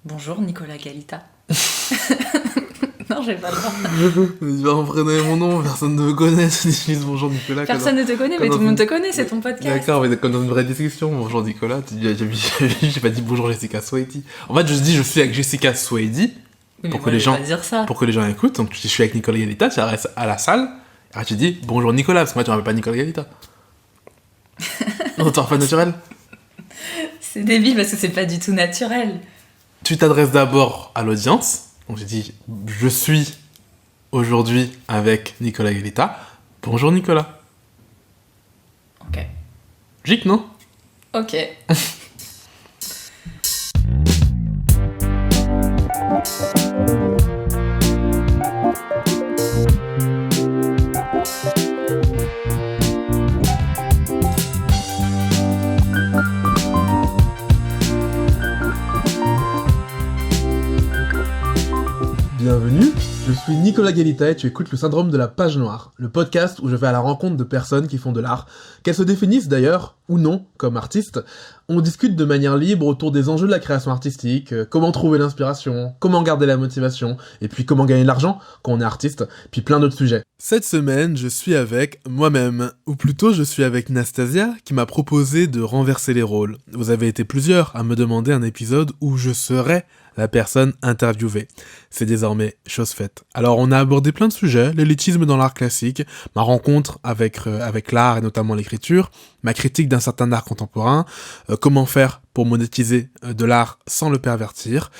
Bonjour Nicolas Galita. Non, j'ai pas le droit. Tu vas reprendre mon nom, personne ne me connaît, je dis bonjour Nicolas. Personne ne te connaît, mais tout le monde te connaît, c'est ton podcast. D'accord, mais comme dans une vraie discussion, bonjour Nicolas, j'ai pas dit bonjour Jessica Swady. En fait, je dis je suis avec Jessica Swady Oui, pour que les gens écoutent. Donc tu dis je suis avec Nicolas Galita, tu restes à la salle, et tu dis bonjour Nicolas, parce que moi tu m'appelles pas Nicolas Galita. Non, t'es pas naturel. C'est débile parce que c'est pas du tout naturel. Tu t'adresses d'abord à l'audience. Donc j'ai dit, je suis aujourd'hui avec Nicolas Galita. Bonjour Nicolas. Ok. Gic, non ? Ok. Bienvenue, je suis Nicolas Galita et tu écoutes le syndrome de la page noire, le podcast où je vais à la rencontre de personnes qui font de l'art, qu'elles se définissent d'ailleurs, ou non, comme artistes. On discute de manière libre autour des enjeux de la création artistique, comment trouver l'inspiration, comment garder la motivation, et puis comment gagner de l'argent quand on est artiste, puis plein d'autres sujets. Cette semaine, je suis avec moi-même, ou plutôt je suis avec Nastasia qui m'a proposé de renverser les rôles. Vous avez été plusieurs à me demander un épisode où je serais la personne interviewée. C'est désormais chose faite. Alors on a abordé plein de sujets, l'élitisme dans l'art classique, ma rencontre avec l'art et notamment l'écriture, ma critique d'un certain art contemporain, comment faire pour monétiser de l'art sans le pervertir,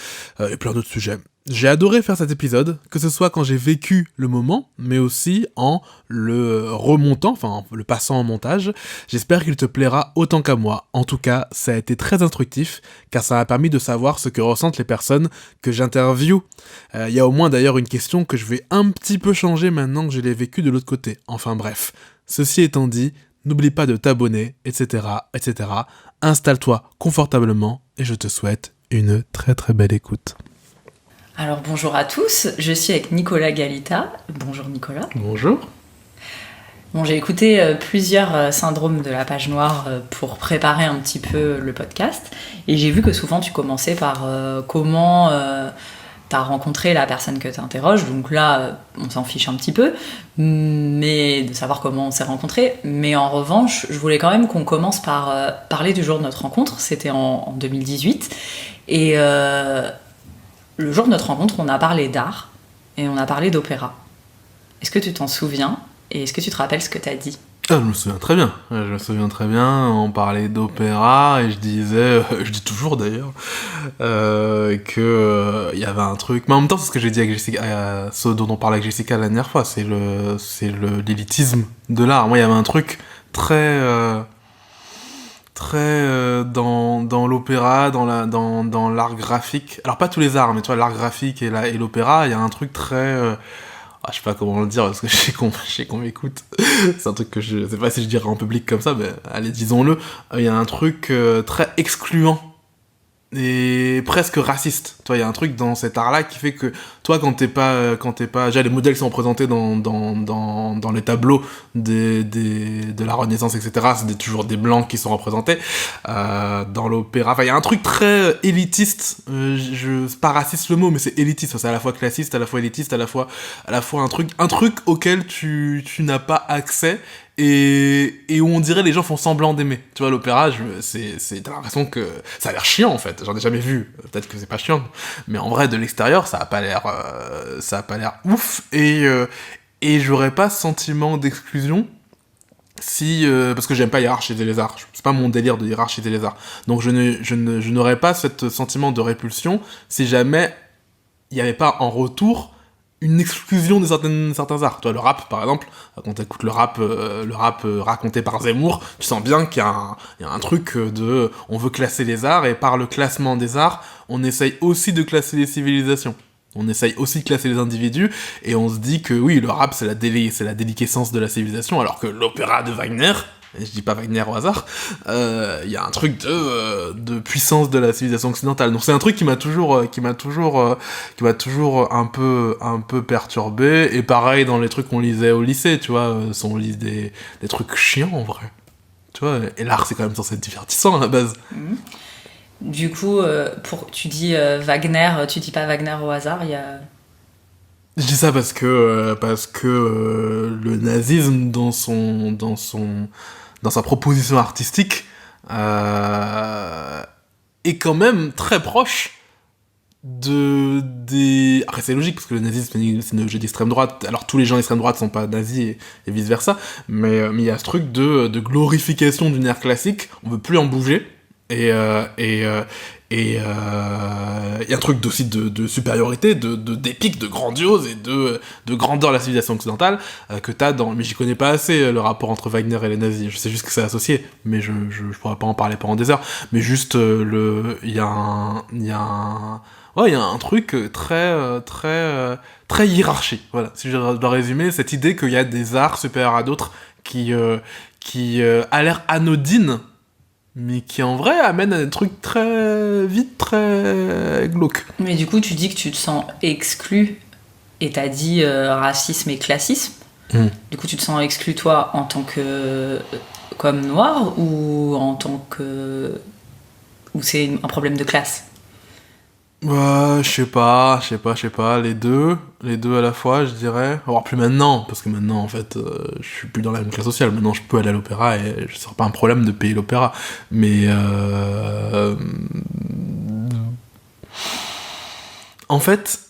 et plein d'autres sujets. J'ai adoré faire cet épisode, que ce soit quand j'ai vécu le moment, mais aussi en le remontant, enfin le passant en montage. J'espère qu'il te plaira autant qu'à moi. En tout cas, ça a été très instructif, car ça m'a permis de savoir ce que ressentent les personnes que j'interviewe. Il y a au moins d'ailleurs une question que je vais un petit peu changer maintenant que je l'ai vécu de l'autre côté. Enfin bref, ceci étant dit, n'oublie pas de t'abonner, etc., etc. Installe-toi confortablement et je te souhaite une très très belle écoute. Alors bonjour à tous, je suis avec Nicolas Galita. Bonjour Nicolas. Bonjour. Bon, j'ai écouté plusieurs syndromes de la page noire pour préparer un petit peu le podcast. Et j'ai vu que souvent tu commençais par comment t'as rencontré la personne que t'interroges. Donc là, on s'en fiche un petit peu, mais de savoir comment on s'est rencontrés. Mais en revanche, je voulais quand même qu'on commence par parler du jour de notre rencontre. C'était en 2018. Et le jour de notre rencontre, on a parlé d'art et on a parlé d'opéra. Est-ce que tu t'en souviens ? Et est-ce que tu te rappelles ce que t'as dit ? Ah, je me souviens très bien. On parlait d'opéra et je disais, je dis toujours d'ailleurs, que y avait un truc. Mais en même temps, c'est ce que j'ai dit avec Jessica, ce dont on parlait avec Jessica la dernière fois, c'est l'élitisme de l'art. Moi, il y avait un truc très dans l'opéra, dans l'art graphique. Alors pas tous les arts, mais tu vois, l'art graphique et l'opéra, il y a un truc très je sais pas comment le dire parce que je sais qu'on m'écoute. C'est un truc que je sais pas si je dirais en public comme ça, mais allez, disons-le. Il y a un truc très excluant et presque raciste. Toi, il y a un truc dans cet art-là qui fait que toi, quand t'es pas, déjà les modèles qui sont représentés dans les tableaux de la Renaissance, etc. C'est toujours des blancs qui sont représentés dans l'opéra. Enfin, il y a un truc très élitiste. C'est pas raciste le mot, mais c'est élitiste. C'est à la fois classiste, à la fois élitiste, à la fois un truc auquel tu n'as pas accès. Et où on dirait les gens font semblant d'aimer. Tu vois, l'opéra, t'as l'impression que ça a l'air chiant en fait. J'en ai jamais vu. Peut-être que c'est pas chiant, mais en vrai de l'extérieur, ça a pas l'air ouf. Et j'aurais pas ce sentiment d'exclusion si parce que j'aime pas hiérarchiser les arts. C'est pas mon délire de hiérarchiser les arts. Donc je n'aurais pas ce sentiment de répulsion si jamais il y avait pas en retour une exclusion de certains arts. Toi, le rap, par exemple, quand t'écoutes le rap raconté par Zemmour, tu sens bien qu'il y a un truc de... On veut classer les arts, et par le classement des arts, on essaye aussi de classer les civilisations. On essaye aussi de classer les individus, et on se dit que oui, le rap, c'est la déliquescence de la civilisation, alors que l'opéra de Wagner... Et je dis pas Wagner au hasard, y a un truc de puissance de la civilisation occidentale. Donc c'est un truc qui m'a toujours un peu perturbé. Et pareil dans les trucs qu'on lisait au lycée, tu vois, on lit des trucs chiants en vrai. Tu vois, et l'art c'est quand même censé être divertissant à la base. Du coup, tu dis Wagner, tu dis pas Wagner au hasard, il y a... Je dis ça parce que le nazisme dans sa proposition artistique est quand même très proche des... Après c'est logique parce que le nazisme c'est une jeu d'extrême droite, alors tous les gens d'extrême droite sont pas nazis et vice versa, mais il y a ce truc de glorification d'une ère classique, on veut plus en bouger, et il y a un truc aussi de supériorité, d'épique, de grandiose et de grandeur de la civilisation occidentale que t'as dans... Mais j'y connais pas assez le rapport entre Wagner et les nazis, je sais juste que c'est associé, mais je pourrais pas en parler pendant des heures, mais juste il y a un truc très hiérarchique, voilà, si je dois résumer, cette idée qu'il y a des arts supérieurs à d'autres qui a l'air anodine, mais qui en vrai amène à des trucs très vite, très glauques. Mais du coup, tu dis que tu te sens exclu, et t'as dit racisme et classisme. Du coup, tu te sens exclu, toi, en tant que... comme noir, ou en tant que... ou c'est un problème de classe? Je sais pas, les deux à la fois, je dirais. Alors plus maintenant, parce que maintenant, en fait, je suis plus dans la même classe sociale. Maintenant, je peux aller à l'opéra et ce sera pas un problème de payer l'opéra. Mais en fait,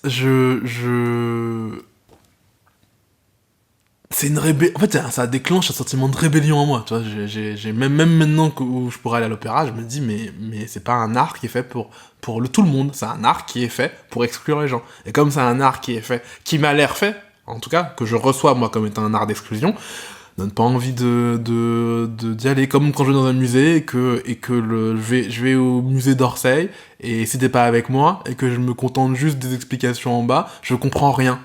c'est une rébellion. En fait, ça déclenche un sentiment de rébellion en moi. Tu vois, j'ai même maintenant où je pourrais aller à l'opéra, je me dis mais c'est pas un art qui est fait pour tout le monde. C'est un art qui est fait pour exclure les gens. Et comme c'est un art qui est fait, qui m'a l'air fait, en tout cas que je reçois moi comme étant un art d'exclusion, donne pas envie d'y aller. Comme quand je vais dans un musée et que je vais au musée d'Orsay et si t'es pas avec moi et que je me contente juste des explications en bas, je comprends rien.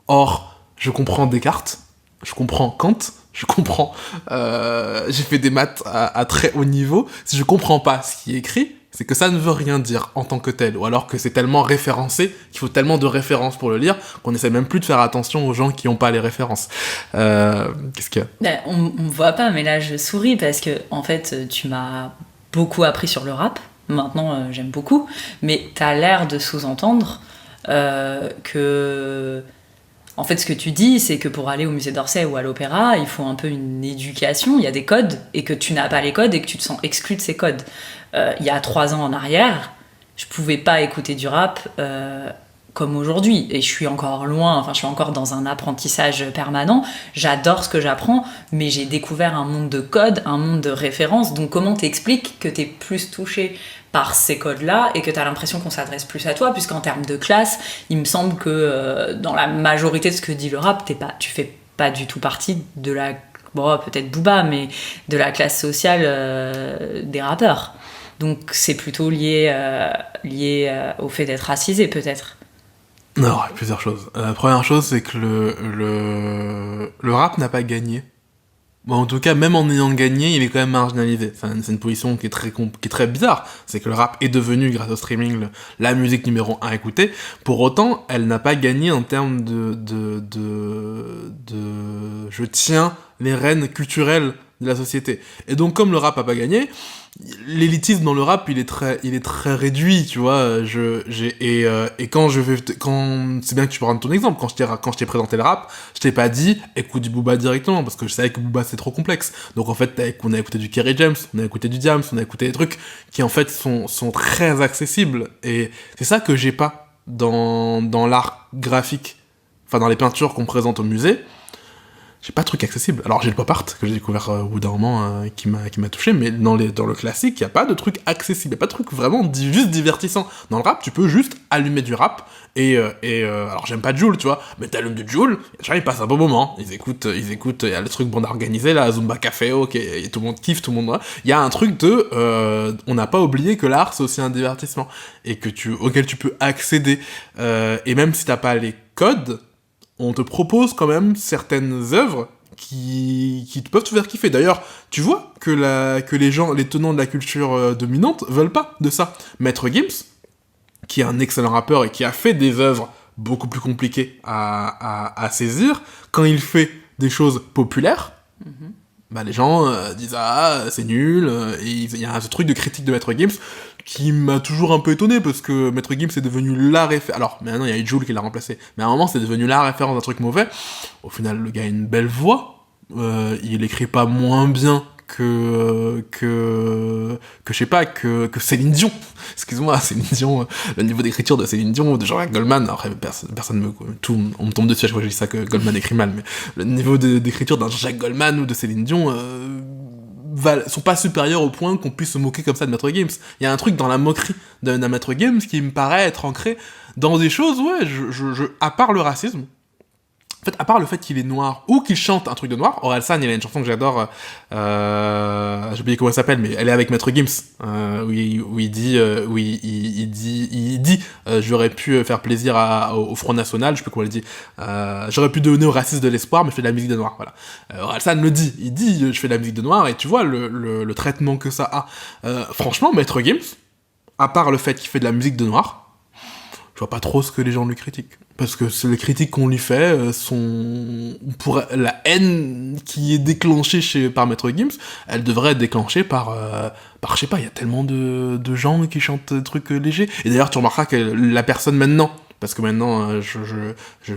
Or, je comprends Descartes. Je comprends Kant, je comprends... j'ai fait des maths à très haut niveau. Si je comprends pas ce qui est écrit, c'est que ça ne veut rien dire en tant que tel. Ou alors que c'est tellement référencé, qu'il faut tellement de références pour le lire, qu'on essaie même plus de faire attention aux gens qui n'ont pas les références. Qu'est-ce qu'il y a ? On me voit pas, mais là, je souris parce que, en fait, tu m'as beaucoup appris sur le rap. Maintenant, j'aime beaucoup. Mais t'as l'air de sous-entendre que... En fait, ce que tu dis, c'est que pour aller au musée d'Orsay ou à l'opéra, il faut un peu une éducation, il y a des codes, et que tu n'as pas les codes et que tu te sens exclu de ces codes. Il y a 3 ans en arrière, je pouvais pas écouter du rap comme aujourd'hui, et je suis encore loin, enfin je suis encore dans un apprentissage permanent, j'adore ce que j'apprends, mais j'ai découvert un monde de codes, un monde de références, donc comment t'expliques que t'es plus touché par ces codes-là et que tu as l'impression qu'on s'adresse plus à toi, puisqu'en termes de classe, il me semble que dans la majorité de ce que dit le rap, tu fais pas du tout partie de la... Bon, peut-être Booba, mais de la classe sociale des rappeurs. Donc c'est plutôt lié au fait d'être racisé, peut-être. Non, il y a plusieurs choses. La première chose, c'est que le rap n'a pas gagné. Bon, en tout cas, même en ayant gagné, il est quand même marginalisé. Enfin, c'est une position qui est très bizarre. C'est que le rap est devenu, grâce au streaming, la musique numéro 1 écoutée. Pour autant, elle n'a pas gagné en termes je tiens les rênes culturelles de la société. Et donc, comme le rap a pas gagné, l'élitisme dans le rap, il est très réduit, tu vois. Et quand c'est bien que tu prends ton exemple. Quand je t'ai présenté le rap, je t'ai pas dit écoute du Booba directement parce que je savais que Booba c'est trop complexe. Donc en fait, on a écouté du Kerry James, on a écouté du Diams, on a écouté des trucs qui en fait sont très accessibles. Et c'est ça que j'ai pas dans l'art graphique, enfin dans les peintures qu'on présente au musée. J'ai pas de truc accessible. Alors j'ai le pop art que j'ai découvert au bout d'un moment qui m'a touché, mais dans le classique, il y a pas de truc accessible, il y a pas de truc vraiment juste divertissant. Dans le rap, tu peux juste allumer du rap et alors j'aime pas Jul, tu vois, mais t'allumes du Jul, les gens ils passent un bon moment, ils écoutent, il y a le truc bande organisée là, Zumba Café, ok, et tout le monde kiffe, tout le monde, il y a un truc on n'a pas oublié que l'art c'est aussi un divertissement et auquel tu peux accéder et même si t'as pas les codes, on te propose quand même certaines œuvres qui peuvent te faire kiffer. D'ailleurs, tu vois que les gens, les tenants de la culture dominante, veulent pas de ça. Maître Gims, qui est un excellent rappeur et qui a fait des œuvres beaucoup plus compliquées à saisir, quand il fait des choses populaires, bah les gens disent « Ah, c'est nul », et il y a ce truc de critique de Maître Gims qui m'a toujours un peu étonné, parce que Maître Gims est devenu la référence. Alors, maintenant, il y a Jul qui l'a remplacé, mais à un moment, c'est devenu la référence d'un truc mauvais. Au final, le gars a une belle voix, il écrit pas moins bien que je sais pas, que Céline Dion. Excuse-moi, Céline Dion, le niveau d'écriture de Céline Dion, de Jean-Jacques Goldman, après, personne on me tombe dessus à chaque fois que je dis ça, que Goldman écrit mal, mais le niveau d'écriture d'un Jean-Jacques Goldman ou de Céline Dion, sont pas supérieurs au point qu'on puisse se moquer comme ça de Maître Gims. Il y a un truc dans la moquerie d'un Maître Gims qui me paraît être ancré dans des choses, ouais, à part le racisme, en fait, à part le fait qu'il est noir, ou qu'il chante un truc de noir, Orelsan, il a une chanson que j'adore, j'ai oublié comment elle s'appelle, mais elle est avec Maître Gims, où il dit, j'aurais pu faire plaisir au Front National, je sais plus comment il dit, j'aurais pu donner aux racistes de l'espoir, mais je fais de la musique de noir, voilà. Orelsan le dit, il dit, je fais de la musique de noir, et tu vois le traitement que ça a. Franchement, Maître Gims, à part le fait qu'il fait de la musique de noir, je vois pas trop ce que les gens lui critiquent. Parce que les critiques qu'on lui fait sont... Pour la haine qui est déclenchée par Maître Gims, elle devrait être déclenchée par je sais pas, il y a tellement de gens qui chantent des trucs légers. Et d'ailleurs, tu remarqueras que la personne maintenant, parce que maintenant, je me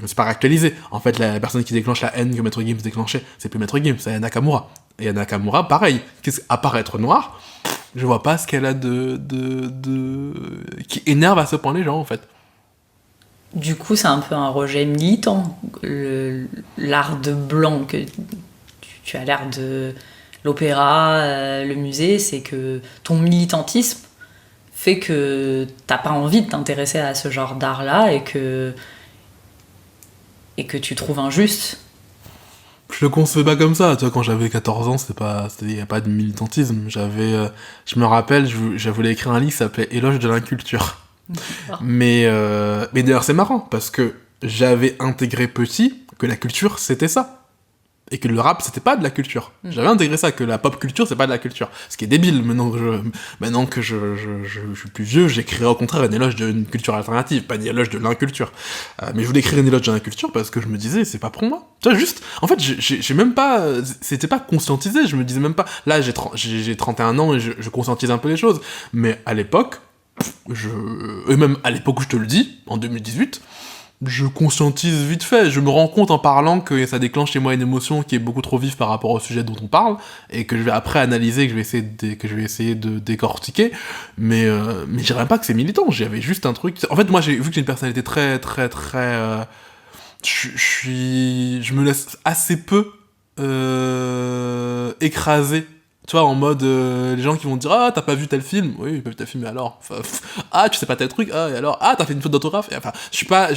suis pas réactualisé, en fait, la personne qui déclenche la haine que Maître Gims déclenchait, c'est plus Maître Gims, c'est Nakamura. Et Nakamura, pareil, à part être noire, je vois pas ce qu'elle a qui énerve à ce point les gens, en fait. Du coup, c'est un peu un rejet militant, l'art de blanc, que tu as l'air de l'opéra, le musée, c'est que ton militantisme fait que t'as pas envie de t'intéresser à ce genre d'art-là et que tu trouves injuste. Je le concevais pas comme ça, tu vois, quand j'avais 14 ans, il y a pas de militantisme. Je me rappelle, je voulais écrire un livre qui s'appelait Éloge de l'inculture. Mais d'ailleurs c'est marrant parce que j'avais intégré petit que la culture c'était ça et que le rap c'était pas de la culture. J'avais intégré ça, que la pop culture c'est pas de la culture, ce qui est débile. Maintenant que je suis plus vieux, j'écrirais au contraire une éloge d'une culture alternative, pas une éloge de l'inculture. Mais je voulais écrire une éloge de l'inculture parce que je me disais c'est pas pour moi, tu vois, juste en fait j'ai même pas, c'était pas conscientisé, je me disais même pas, là j'ai 31 ans et je conscientise un peu les choses, mais à l'époque et même à l'époque où je te le dis, en 2018, je conscientise vite fait, je me rends compte en parlant que ça déclenche chez moi une émotion qui est beaucoup trop vive par rapport au sujet dont on parle, et que je vais après analyser, que je vais essayer de décortiquer, mais je dirais pas que c'est militant, j'avais juste un truc... En fait, moi, vu que j'ai une personnalité très, très, très... je me laisse assez peu écraser. Tu vois, en mode, les gens qui vont te dire « Ah, t'as pas vu tel film ?» Oui, j'ai pas vu tel film, mais alors Ah, tu sais pas tel truc Ah, et alors Ah, t'as fait une faute d'orthographe ?» Enfin, je suis pas...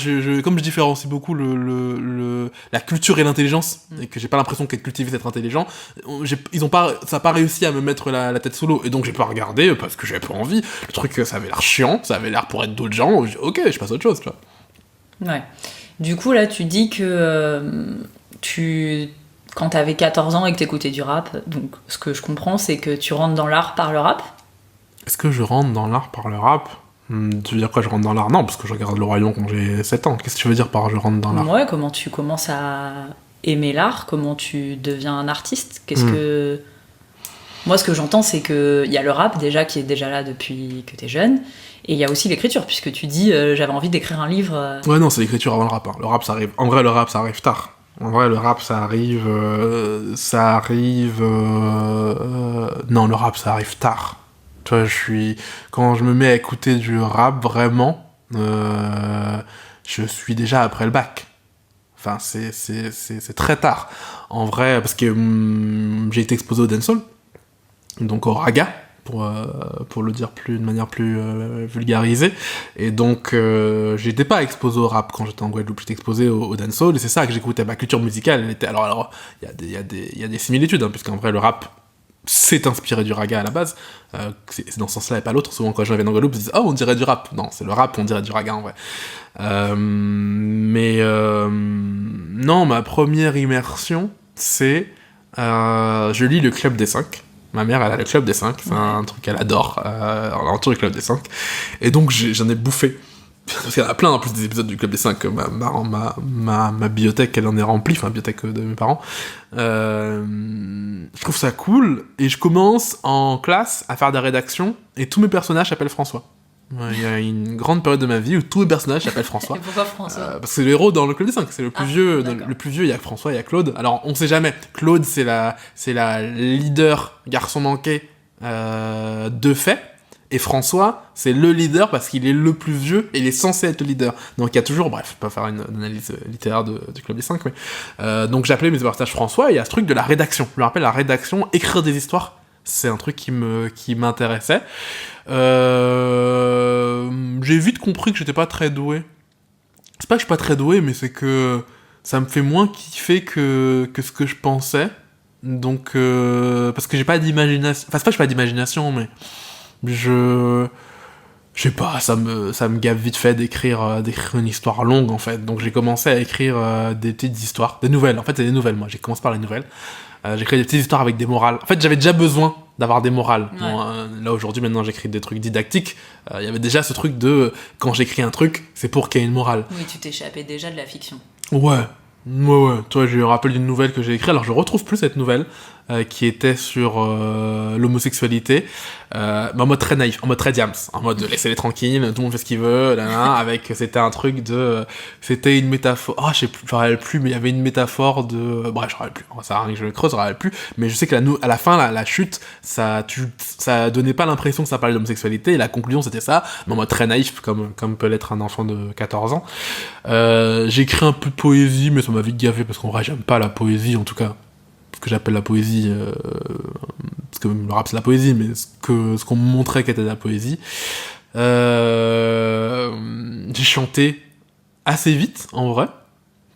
comme je différencie beaucoup la culture et l'intelligence, et que j'ai pas l'impression qu'être cultivé, c'est être intelligent, ça a pas réussi à me mettre la tête sous l'eau, et donc j'ai pas regardé, parce que j'avais pas envie. Le truc, ça avait l'air chiant, ça avait l'air pour être d'autres gens, ok, je passe à autre chose, tu vois. Ouais. Du coup, là, tu dis que quand t'avais 14 ans et que t'écoutais du rap, donc ce que je comprends, c'est que tu rentres dans l'art par le rap. Est-ce que je rentre dans l'art par le rap ? Tu veux dire quoi, je rentre dans l'art ? Non, parce que je regarde Le Roi Lion quand j'ai 7 ans. Qu'est-ce que tu veux dire par je rentre dans l'art ? Ouais, comment tu commences à aimer l'art ? Comment tu deviens un artiste ? Moi, ce que j'entends, c'est qu'il y a le rap, déjà, qui est déjà là depuis que t'es jeune, et il y a aussi l'écriture, puisque tu dis j'avais envie d'écrire un livre... Ouais, non, c'est l'écriture avant le rap. Hein. Le rap, ça arrive... En vrai, le rap, ça arrive tard. En vrai, le rap, ça arrive... Non, le rap, ça arrive tard. Tu vois, quand je me mets à écouter du rap, vraiment, je suis déjà après le bac. Enfin, c'est très tard. En vrai, parce que j'ai été exposé au dancehall, donc au raga, pour le dire de manière plus vulgarisée. Et donc, j'étais pas exposé au rap quand j'étais en Guadeloupe, j'étais exposé au dancehall, et c'est ça que j'écoutais. Ma culture musicale, elle était... Alors, il y a des similitudes, hein, puisqu'en vrai, le rap s'est inspiré du raga à la base. C'est dans ce sens-là et pas l'autre. Souvent, quand je reviens en Guadeloupe, ils disent « Oh, on dirait du rap !» Non, c'est le rap, on dirait du raga, en vrai. Non, ma première immersion, c'est... je lis le Club des 5. Ma mère, elle a le Club des 5, c'est un truc qu'elle adore, alentour du Club des 5. Et donc, j'en ai bouffé. Parce qu'il y en a plein en plus des épisodes du Club des 5, ma bibliothèque elle en est remplie, enfin la bibliothèque de mes parents. Je trouve ça cool, et je commence en classe à faire des rédactions, et tous mes personnages s'appellent François. Il y a une grande période de ma vie où tous mes personnages s'appellent François. Et pourquoi François ? Parce que c'est le héros dans le Club des 5, c'est le plus vieux. D'accord. Le plus vieux, il y a François, il y a Claude. Alors on sait jamais. Claude, c'est la leader garçon manqué de fait. Et François, c'est le leader parce qu'il est le plus vieux et il est censé être le leader. Donc il y a toujours, bref, pas faire une analyse littéraire du Club des 5, mais... donc j'appelais mes personnages François, et il y a ce truc de la rédaction. Je me rappelle, la rédaction, écrire des histoires, c'est un truc qui m'intéressait. J'ai vite compris que j'étais pas très doué. C'est pas que je suis pas très doué, mais c'est que ça me fait moins kiffer que ce que je pensais. Donc, parce que j'ai pas d'imagination. Enfin, c'est pas que j'ai pas d'imagination, mais je sais pas, ça me gave vite fait d'écrire une histoire longue, en fait. Donc j'ai commencé à écrire des petites histoires, des nouvelles. En fait, c'est des nouvelles, moi. J'ai commencé par les nouvelles. J'écris des petites histoires avec des morales. En fait, j'avais déjà besoin d'avoir des morales. Ouais. Bon, là, aujourd'hui, maintenant, j'écris des trucs didactiques. Il y avait déjà ce truc de... Quand j'écris un truc, c'est pour qu'il y ait une morale. Oui, tu t'échappais déjà de la fiction. Ouais. Toi, je me rappelle d'une nouvelle que j'ai écrite. Alors, je retrouve plus cette nouvelle qui était sur l'homosexualité, mais en mode très naïf, en mode très Diams, en mode laissez-les tranquilles, tout le monde fait ce qu'il veut, avec c'était un truc de, c'était une métaphore. Je me rappelle plus, mais il y avait une métaphore de, bref, je me rappelle plus. Ça rien que je le creuse, je me rappelle plus. Mais je sais que à la fin, la chute, ça donnait pas l'impression que ça parlait d'homosexualité. Et la conclusion, c'était ça, mais en mode très naïf, comme peut l'être un enfant de 14 ans. J'ai écrit un peu de poésie, mais ça m'a vite gavé parce qu'en vrai, j'aime pas la poésie, en tout cas. Ce que j'appelle la poésie, parce que le rap c'est la poésie, mais ce qu'on me montrait qu'était de la poésie. J'ai chanté assez vite, en vrai.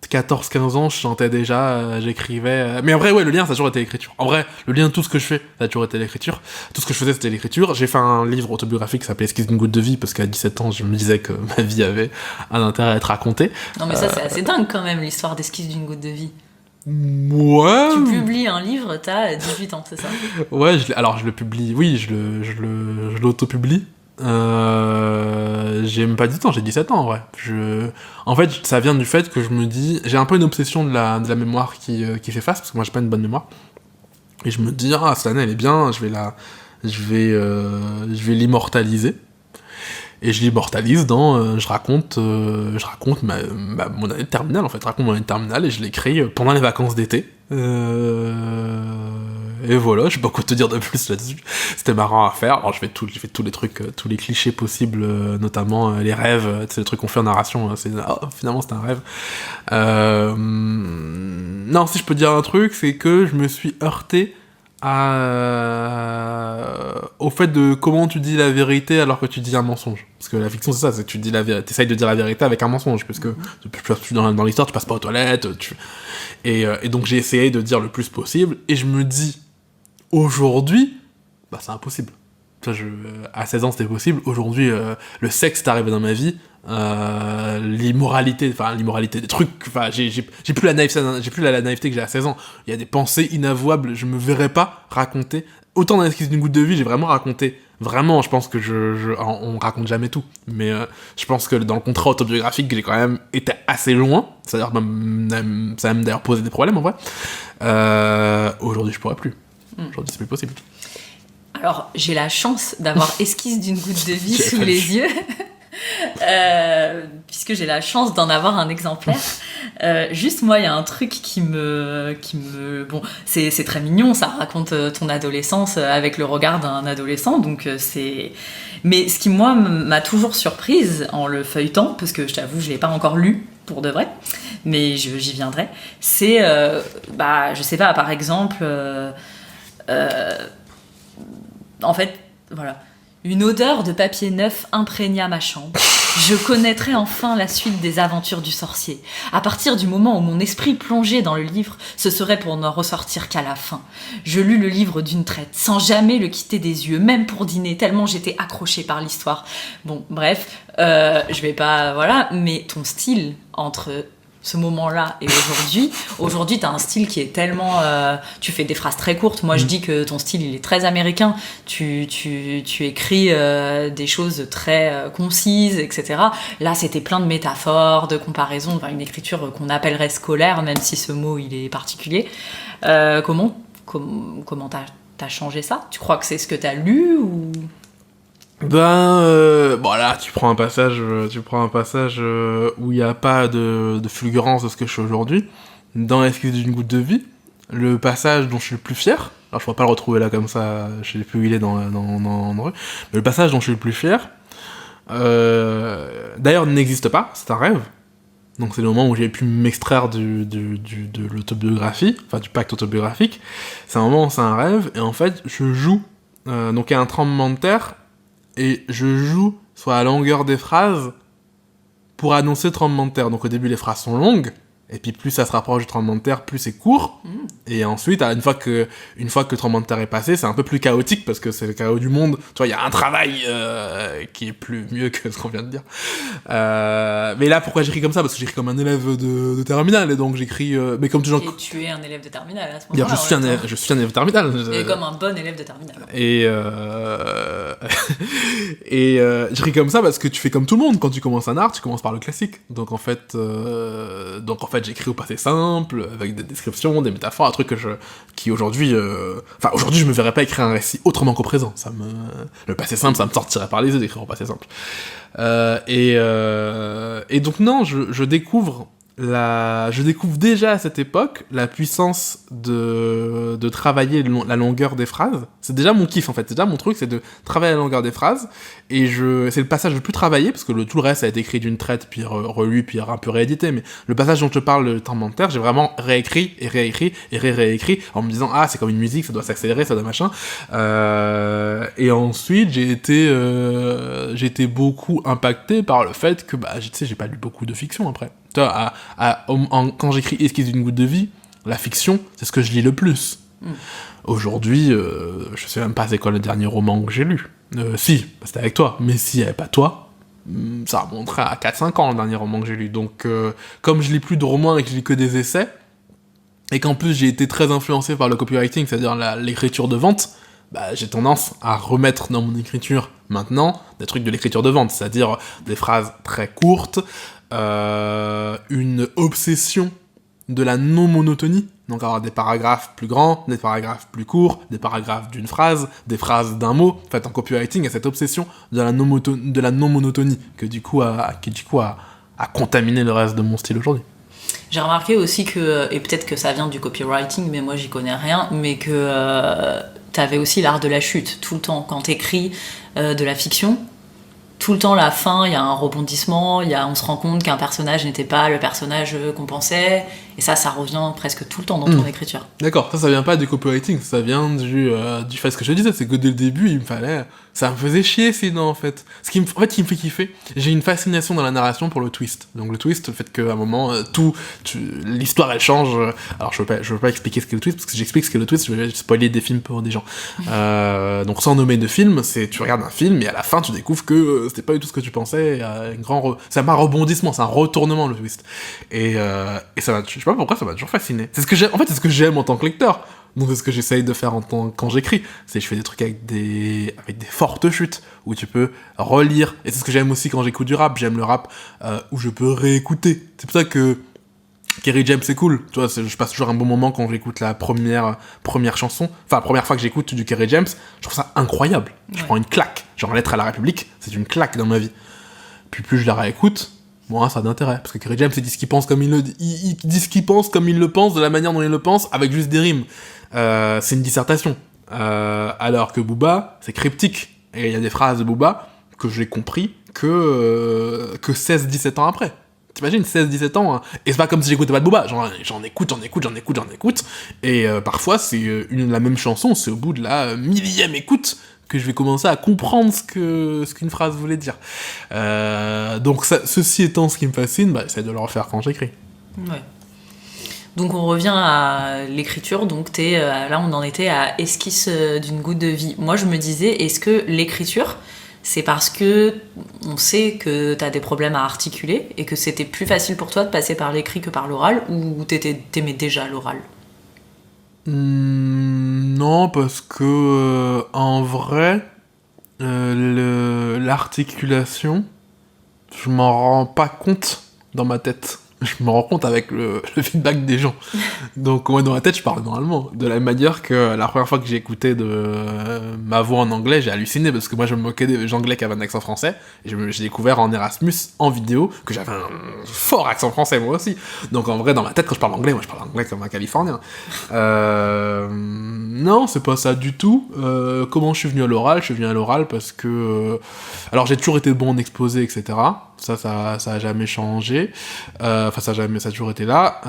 14-15 ans, je chantais déjà, j'écrivais... Mais en vrai, ouais, le lien, ça a toujours été l'écriture. En vrai, le lien de tout ce que je fais, ça a toujours été l'écriture. Tout ce que je faisais, c'était l'écriture. J'ai fait un livre autobiographique qui s'appelait Esquisse d'une goutte de vie, parce qu'à 17 ans, je me disais que ma vie avait un intérêt à être racontée. Non, mais ça, c'est assez dingue quand même, l'histoire d'Esquisse d'une goutte de vie. Ouais. Tu publies un livre, t'as 18 ans, c'est ça ? Ouais, alors je le publie, oui, je l'auto-publie. J'ai même pas 18 ans, j'ai 17 ans en vrai. En fait, ça vient du fait que je me dis, j'ai un peu une obsession de la mémoire qui s'efface, parce que moi j'ai pas une bonne mémoire. Et je me dis, cette année elle est bien, je vais l'immortaliser. Et je l'immortalise dans, je raconte mon année de terminale en fait, je raconte mon année de terminale et je l'écris pendant les vacances d'été. Et voilà, je sais pas quoi te dire de plus là-dessus. C'était marrant à faire. Alors j'ai fait tous les trucs, tous les clichés possibles, notamment les rêves, c'est le truc qu'on fait en narration. Finalement c'est un rêve. Non, si je peux dire un truc, c'est que je me suis heurté au fait de comment tu dis la vérité alors que tu dis un mensonge. Parce que la fiction c'est ça, c'est que tu dis la vérité, t'essayes de dire la vérité avec un mensonge, parce que dans l'histoire tu passes pas aux toilettes, et donc j'ai essayé de dire le plus possible, et je me dis aujourd'hui, c'est impossible. À 16 ans c'était possible, aujourd'hui le sexe est arrivé dans ma vie, l'immoralité des trucs, j'ai plus la naïveté que j'ai à 16 ans. Il y a des pensées inavouables, je me verrais pas raconter autant dans l'esquisse d'une goutte de vie. J'ai vraiment raconté, je pense que on raconte jamais tout, mais je pense que dans le contrat autobiographique j'ai quand même été assez loin, c'est-à-dire ça a même d'ailleurs posé des problèmes en vrai. Aujourd'hui je pourrais plus, aujourd'hui c'est plus possible. Alors j'ai la chance d'avoir Esquisse d'une goutte de vie sous les yeux. Puisque j'ai la chance d'en avoir un exemplaire. Juste moi, il y a un truc qui me bon, c'est très mignon, ça raconte ton adolescence avec le regard d'un adolescent, donc c'est... Mais ce qui moi m'a toujours surprise en le feuilletant, parce que je t'avoue je l'ai pas encore lu pour de vrai, mais j'y viendrai, c'est je sais pas, par exemple en fait voilà, une odeur de papier neuf imprégna ma chambre. Je connaîtrais enfin la suite des aventures du sorcier. À partir du moment où mon esprit plongeait dans le livre, ce serait pour n'en ressortir qu'à la fin. Je lus le livre d'une traite, sans jamais le quitter des yeux, même pour dîner, tellement j'étais accrochée par l'histoire. Bon, bref, je vais pas... Voilà, mais ton style entre ce moment-là et aujourd'hui t'as un style qui est tellement tu fais des phrases très courtes. Moi je dis que ton style il est très américain, tu écris des choses très concises, etc. Là c'était plein de métaphores, de comparaisons, enfin, une écriture qu'on appellerait scolaire, même si ce mot il est particulier. Comment t'as changé ça? Tu crois que c'est ce que t'as lu ou... Bon là, tu prends un passage où il n'y a pas de fulgurance de ce que je suis aujourd'hui. Dans Esquisse d'une goutte de vie, le passage dont je suis le plus fier, alors je ne pourrais pas le retrouver là comme ça, je ne sais plus où il est dans rue, mais le passage dont je suis le plus fier, d'ailleurs n'existe pas, c'est un rêve. Donc c'est le moment où j'ai pu m'extraire de l'autobiographie, enfin du pacte autobiographique. C'est un moment où c'est un rêve, et en fait je joue, donc il y a un tremblement de terre, et je joue sur la longueur des phrases pour annoncer le tremblement de terre. Donc au début, les phrases sont longues, et puis plus ça se rapproche du tremblement de terre, plus c'est court. Et ensuite, une fois que le tremblement de terre est passé, c'est un peu plus chaotique, parce que c'est le chaos du monde. Tu vois, il y a un travail qui est mieux que ce qu'on vient de dire. Mais là, pourquoi j'écris comme ça? Parce que j'écris comme un élève de terminale, et donc j'écris... mais comme toujours... Et tu es un élève de terminale à ce moment-là. Je suis un élève de terminale. Et comme un bon élève de terminale. Et j'écris comme ça parce que tu fais comme tout le monde. Quand tu commences un art, tu commences par le classique. Donc en fait, j'écris au passé simple, avec des descriptions, des métaphores, un truc qui aujourd'hui... aujourd'hui, je me verrais pas écrire un récit autrement qu'au présent. Le passé simple, ça me sortirait par les yeux d'écrire au passé simple. Et donc non, je découvre déjà à cette époque la puissance de travailler la longueur des phrases. C'est déjà mon kiff en fait, c'est déjà mon truc, c'est de travailler la longueur des phrases, et c'est le passage le plus travaillé, parce que tout le reste a été écrit d'une traite, puis relu, puis un peu réédité, mais le passage dont je parle, le tremblement de terre, j'ai vraiment réécrit, et réécrit, et réécrit, en me disant, c'est comme une musique, ça doit s'accélérer, ça doit machin. Et ensuite, j'ai été beaucoup impacté par le fait que, j'ai pas lu beaucoup de fiction après. Quand j'écris Esquisse d'une goutte de vie, la fiction, c'est ce que je lis le plus. Aujourd'hui, je sais même pas c'est quoi le dernier roman que j'ai lu. Si, c'était avec toi, mais s'il y avait pas toi, ça remonterait à 4-5 ans le dernier roman que j'ai lu. Donc, comme je lis plus de romans et que je lis que des essais, et qu'en plus j'ai été très influencé par le copywriting, c'est-à-dire l'écriture de vente, j'ai tendance à remettre dans mon écriture maintenant des trucs de l'écriture de vente, c'est-à-dire des phrases très courtes, une obsession de la non-monotonie, donc avoir des paragraphes plus grands, des paragraphes plus courts, des paragraphes d'une phrase, des phrases d'un mot. En fait, en copywriting, il y a cette obsession de la non-monotonie qui du coup a contaminé le reste de mon style aujourd'hui. J'ai remarqué aussi que, et peut-être que ça vient du copywriting, mais moi j'y connais rien, mais que t'avais aussi l'art de la chute tout le temps. Quand t'écris de la fiction, tout le temps, la fin, il y a un rebondissement, on se rend compte qu'un personnage n'était pas le personnage qu'on pensait, et ça revient presque tout le temps dans ton écriture. D'accord, ça vient pas du copywriting, ça vient du fait, ce que je te disais, c'est que dès le début, ça me faisait chier sinon, en fait. Qui me fait kiffer, j'ai une fascination dans la narration pour le twist. Donc le twist, le fait qu'à un moment, l'histoire elle change. Alors je veux pas expliquer ce qu'est le twist, parce que j'explique ce qu'est le twist, je vais spoiler des films pour des gens. Donc sans nommer de film, tu regardes un film, et à la fin tu découvres que c'était pas du tout ce que tu pensais, c'est pas un rebondissement, c'est un retournement, le twist. Et ça m'a, je sais pas pourquoi, ça m'a toujours fasciné. C'est ce que j'aime en tant que lecteur. Donc c'est ce que j'essaye de faire quand j'écris. Je fais des trucs avec des fortes chutes, où tu peux relire. Et c'est ce que j'aime aussi quand j'écoute du rap. J'aime le rap où je peux réécouter. C'est pour ça que Kerry James c'est cool. Tu vois, je passe toujours un bon moment quand j'écoute la première chanson. Enfin, la première fois que j'écoute du Kerry James, je trouve ça incroyable. Je prends une claque. Genre Lettre à la République, c'est une claque dans ma vie. Puis plus je la réécoute, moi, ça a d'intérêt. Parce que Kerry James, il dit ce qu'il pense comme il dit ce qu'il pense comme il le pense, de la manière dont il le pense, avec juste des rimes. C'est une dissertation. Alors que Booba, c'est cryptique. Et il y a des phrases de Booba que j'ai compris que 16-17 ans après. T'imagines, 16-17 ans, hein. Et c'est pas comme si j'écoutais pas de Booba. J'en écoute. Et parfois, c'est la même chanson, c'est au bout de la millième écoute que je vais commencer à comprendre ce qu'une phrase voulait dire. Donc ceci étant ce qui me fascine, j'essaie de le refaire quand j'écris. Ouais. Donc on revient à l'écriture, donc là on en était à Esquisse d'une goutte de vie. Moi je me disais, est-ce que l'écriture, c'est parce que on sait que t'as des problèmes à articuler et que c'était plus facile pour toi de passer par l'écrit que par l'oral, ou t'aimais déjà l'oral? Non, parce que en vrai, l'articulation, je m'en rends pas compte dans ma tête. Je me rends compte avec le feedback des gens. Donc moi dans ma tête je parle normalement. De la même manière que la première fois que j'ai écouté ma voix en anglais, j'ai halluciné parce que moi je me moquais des anglais qui avaient un accent français. Et j'ai découvert en Erasmus, en vidéo, que j'avais un fort accent français moi aussi. Donc en vrai dans ma tête quand je parle anglais, moi je parle anglais comme un Californien. Non, c'est pas ça du tout. Comment je suis venu à l'oral? Je suis venu à l'oral parce que... alors j'ai toujours été bon en exposé, etc. Ça a jamais changé. Enfin, ça a toujours été là.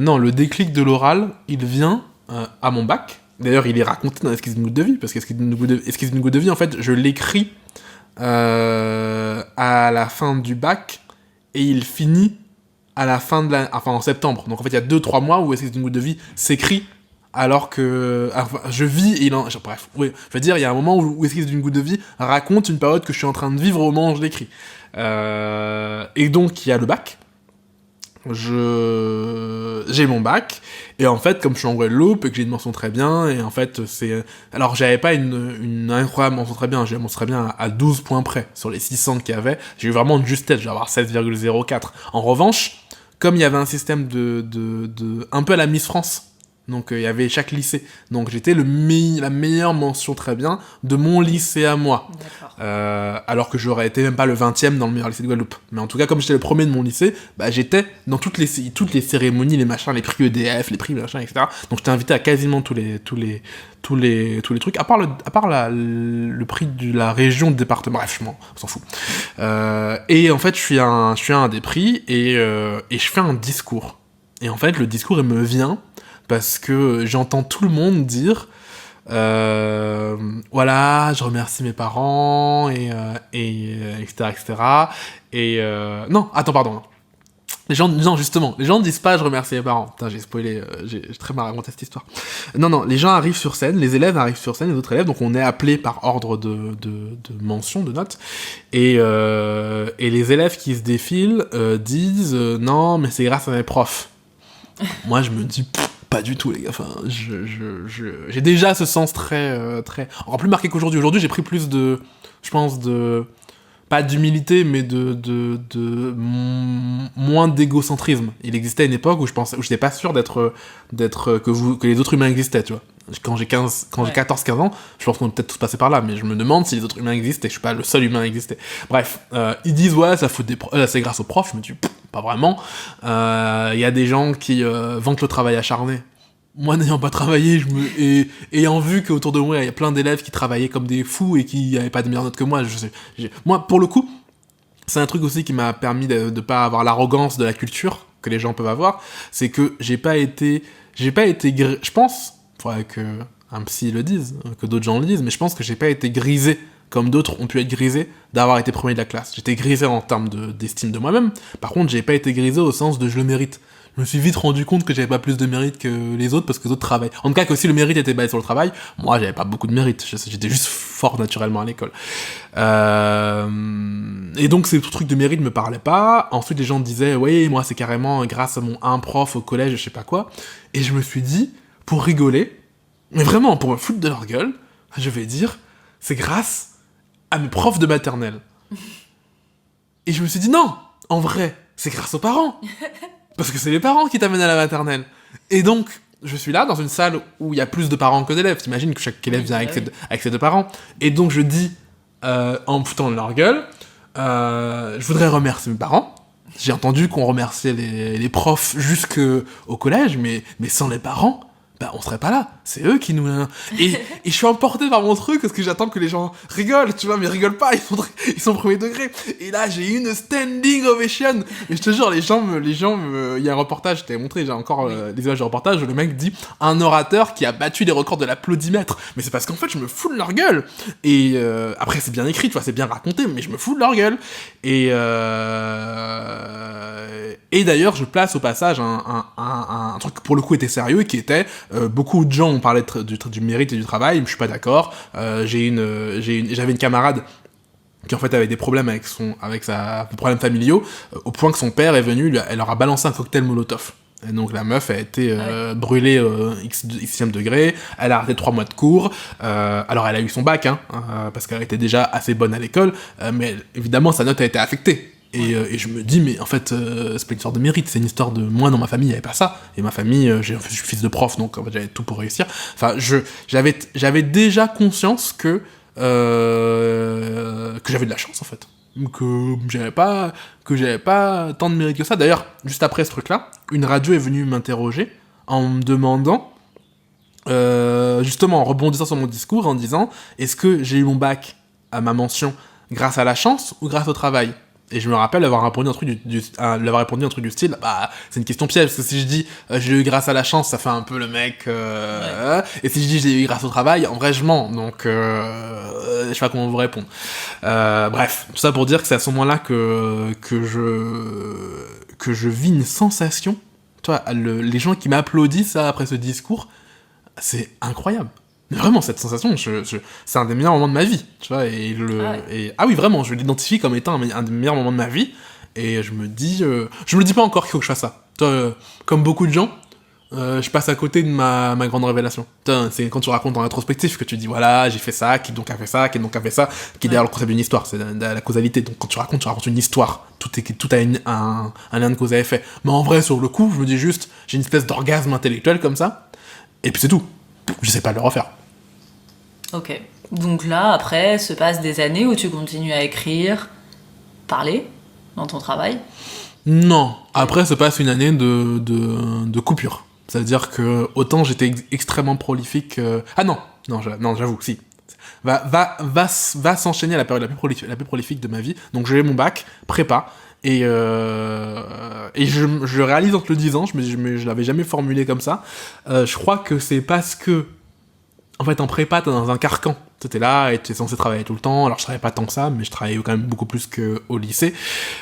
Non, le déclic de l'oral, il vient à mon bac. D'ailleurs, il est raconté dans Esquisse d'une goutte de vie, parce qu'Esquisse d'une goutte de vie, en fait, je l'écris à la fin du bac, et il finit à la fin enfin, en septembre. Donc, en fait, il y a 2-3 mois où Esquisse d'une goutte de vie s'écrit, alors que enfin, je vis et bref, oui, je veux dire, il y a un moment où Esquisse d'une goutte de vie raconte une période que je suis en train de vivre au moment où je l'écris. Et donc, il y a le bac. J'ai mon bac, et en fait, comme je suis en Guadeloupe et que j'ai une mention très bien, et en fait, alors, j'avais pas une incroyable mention très bien, j'ai une mention très bien à 12 points près, sur les 600 qu'il y avait, j'ai eu vraiment une justesse, je vais avoir 7,04. En revanche, comme il y avait un système un peu à la Miss France, donc il y avait chaque lycée, donc j'étais la meilleure mention très bien de mon lycée à moi. Alors que j'aurais été même pas le 20e dans le meilleur lycée de Guadeloupe. Mais en tout cas, comme j'étais le premier de mon lycée, bah, j'étais dans toutes les cérémonies, les machins, les prix EDF, les prix machin, etc. Donc j'étais invité à quasiment tous les trucs, à part le prix de la région, de département, bref, on s'en fout. Et en fait, je suis un des prix, et je fais un discours. Et en fait, le discours, il me vient parce que j'entends tout le monde dire voilà, je remercie mes parents, etc., etc. Et non, attends, pardon. Les gens disent pas je remercie mes parents. Putain, j'ai spoilé, j'ai très mal raconté cette histoire. Non, les gens arrivent sur scène, les élèves arrivent sur scène, les autres élèves, donc on est appelé par ordre de mention, de notes, et les élèves qui se défilent disent non, mais c'est grâce à mes profs. Moi, je me dis pas du tout, les gars. Enfin, j'ai déjà ce sens très, très... encore plus marqué qu'aujourd'hui. Aujourd'hui, j'ai pris plus de... je pense pas d'humilité, mais moins d'égocentrisme. Il existait une époque où j'étais pas sûr que les autres humains existaient, tu vois. Quand j'ai 14-15 ans, je pense qu'on est peut-être tous passés par là, mais je me demande si les autres humains existent et que je suis pas le seul humain à exister. Bref, ils disent ouais, ça fout c'est grâce aux profs. Je me dis pas vraiment. Il y a des gens qui vantent le travail acharné. Moi, n'ayant pas travaillé, ayant vu qu'autour de moi, il y a plein d'élèves qui travaillaient comme des fous et qui n'avaient pas de meilleures notes que moi, moi, pour le coup, c'est un truc aussi qui m'a permis de pas avoir l'arrogance de la culture que les gens peuvent avoir, c'est que j'ai pas été, je pense, faudrait que un psy le dise, que d'autres gens le disent, mais je pense que j'ai pas été grisé comme d'autres ont pu être grisés d'avoir été premier de la classe. J'étais grisé en termes d'estime de moi-même, par contre, j'ai pas été grisé au sens de je le mérite. Je me suis vite rendu compte que j'avais pas plus de mérite que les autres parce que les autres travaillent. En tout cas, que si le mérite était basé sur le travail, moi, j'avais pas beaucoup de mérite. J'étais juste fort naturellement à l'école. Et donc, ces trucs de mérite me parlaient pas. Ensuite, les gens disaient, oui, moi, c'est carrément grâce à un prof au collège, je sais pas quoi. Et je me suis dit, pour rigoler, mais vraiment, pour me foutre de leur gueule, je vais dire, c'est grâce à mes profs de maternelle. Et je me suis dit, non, en vrai, c'est grâce aux parents. Parce que c'est les parents qui t'amènent à la maternelle. Et donc, je suis là, dans une salle où il y a plus de parents que d'élèves. T'imagines que chaque élève vient avec ses deux parents. Et donc, je dis, en me foutant de leur gueule, je voudrais remercier mes parents. J'ai entendu qu'on remerciait les profs jusqu'au collège, mais sans les parents, bah on serait pas là. C'est eux qui nous... Et je suis emporté par mon truc parce que j'attends que les gens rigolent, tu vois, mais rigolent pas, ils sont premier degré. Et là, j'ai eu une standing ovation. Mais je te jure, les gens il y a un reportage, je t'avais montré, j'ai encore les images de reportage où le mec dit un orateur qui a battu les records de l'applaudimètre. Mais c'est parce qu'en fait, je me fous de leur gueule. Et après, c'est bien écrit, tu vois, c'est bien raconté, mais je me fous de leur gueule. Et d'ailleurs, je place au passage un truc qui pour le coup était sérieux, qui était beaucoup de gens ont parlé du mérite et du travail, je suis pas d'accord. J'avais une camarade qui en fait avait des problèmes avec des problèmes familiaux, au point que son père est venu, elle leur a balancé un cocktail Molotov. Et donc la meuf a été brûlée xème degré, elle a arrêté 3 mois de cours, alors elle a eu son bac, parce qu'elle était déjà assez bonne à l'école, mais évidemment sa note a été affectée. Et je me dis, mais en fait, c'est pas une histoire de mérite, c'est une histoire de moi dans ma famille, il n'y avait pas ça. Et ma famille, je suis fils de prof, donc en fait, j'avais tout pour réussir. Enfin, j'avais déjà conscience que j'avais de la chance en fait. Que j'avais pas tant de mérite que ça. D'ailleurs, juste après ce truc-là, une radio est venue m'interroger en me demandant, justement en rebondissant sur mon discours, en disant est-ce que j'ai eu mon bac à ma mention grâce à la chance ou grâce au travail? Et je me rappelle avoir répondu un truc du style, bah, c'est une question piège, parce que si je dis j'ai eu grâce à la chance, ça fait un peu le mec, et si je dis j'ai eu grâce au travail, en vrai je mens, donc je sais pas comment vous répondre. Bref, tout ça pour dire que c'est à ce moment-là que je vis une sensation, tu vois, les gens qui m'applaudissent après ce discours, c'est incroyable. Mais vraiment, cette sensation, c'est un des meilleurs moments de ma vie, tu vois, ah oui, vraiment, je l'identifie comme étant un des meilleurs moments de ma vie, et je me dis, je me le dis pas encore qu'il faut que je fasse ça. Toi, comme beaucoup de gens, je passe à côté de ma grande révélation. C'est quand tu racontes en rétrospectif que tu dis, voilà, j'ai fait ça, qui donc a fait ça, qui donc a fait ça, qui est d'ailleurs le concept d'une histoire, c'est la causalité. Donc quand tu racontes une histoire, tout a un lien de cause à effet. Mais en vrai, sur le coup, je me dis juste, j'ai une espèce d'orgasme intellectuel comme ça, et puis c'est tout. Je sais pas le refaire. Ok. Donc là, après, se passent des années où tu continues à écrire, parler dans ton travail. Non. Après, se passe une année de coupure. C'est-à-dire que autant j'étais extrêmement prolifique... Ah non, j'avoue, si. Va s'enchaîner la période la plus prolifique de ma vie. Donc j'ai eu mon bac, prépa, et je réalise en te le disant, je l'avais jamais formulé comme ça. Je crois que c'est parce que en fait, en prépa, t'es dans un carcan. T'étais là et t'es censé travailler tout le temps. Alors, je travaillais pas tant que ça, mais je travaillais quand même beaucoup plus qu'au lycée.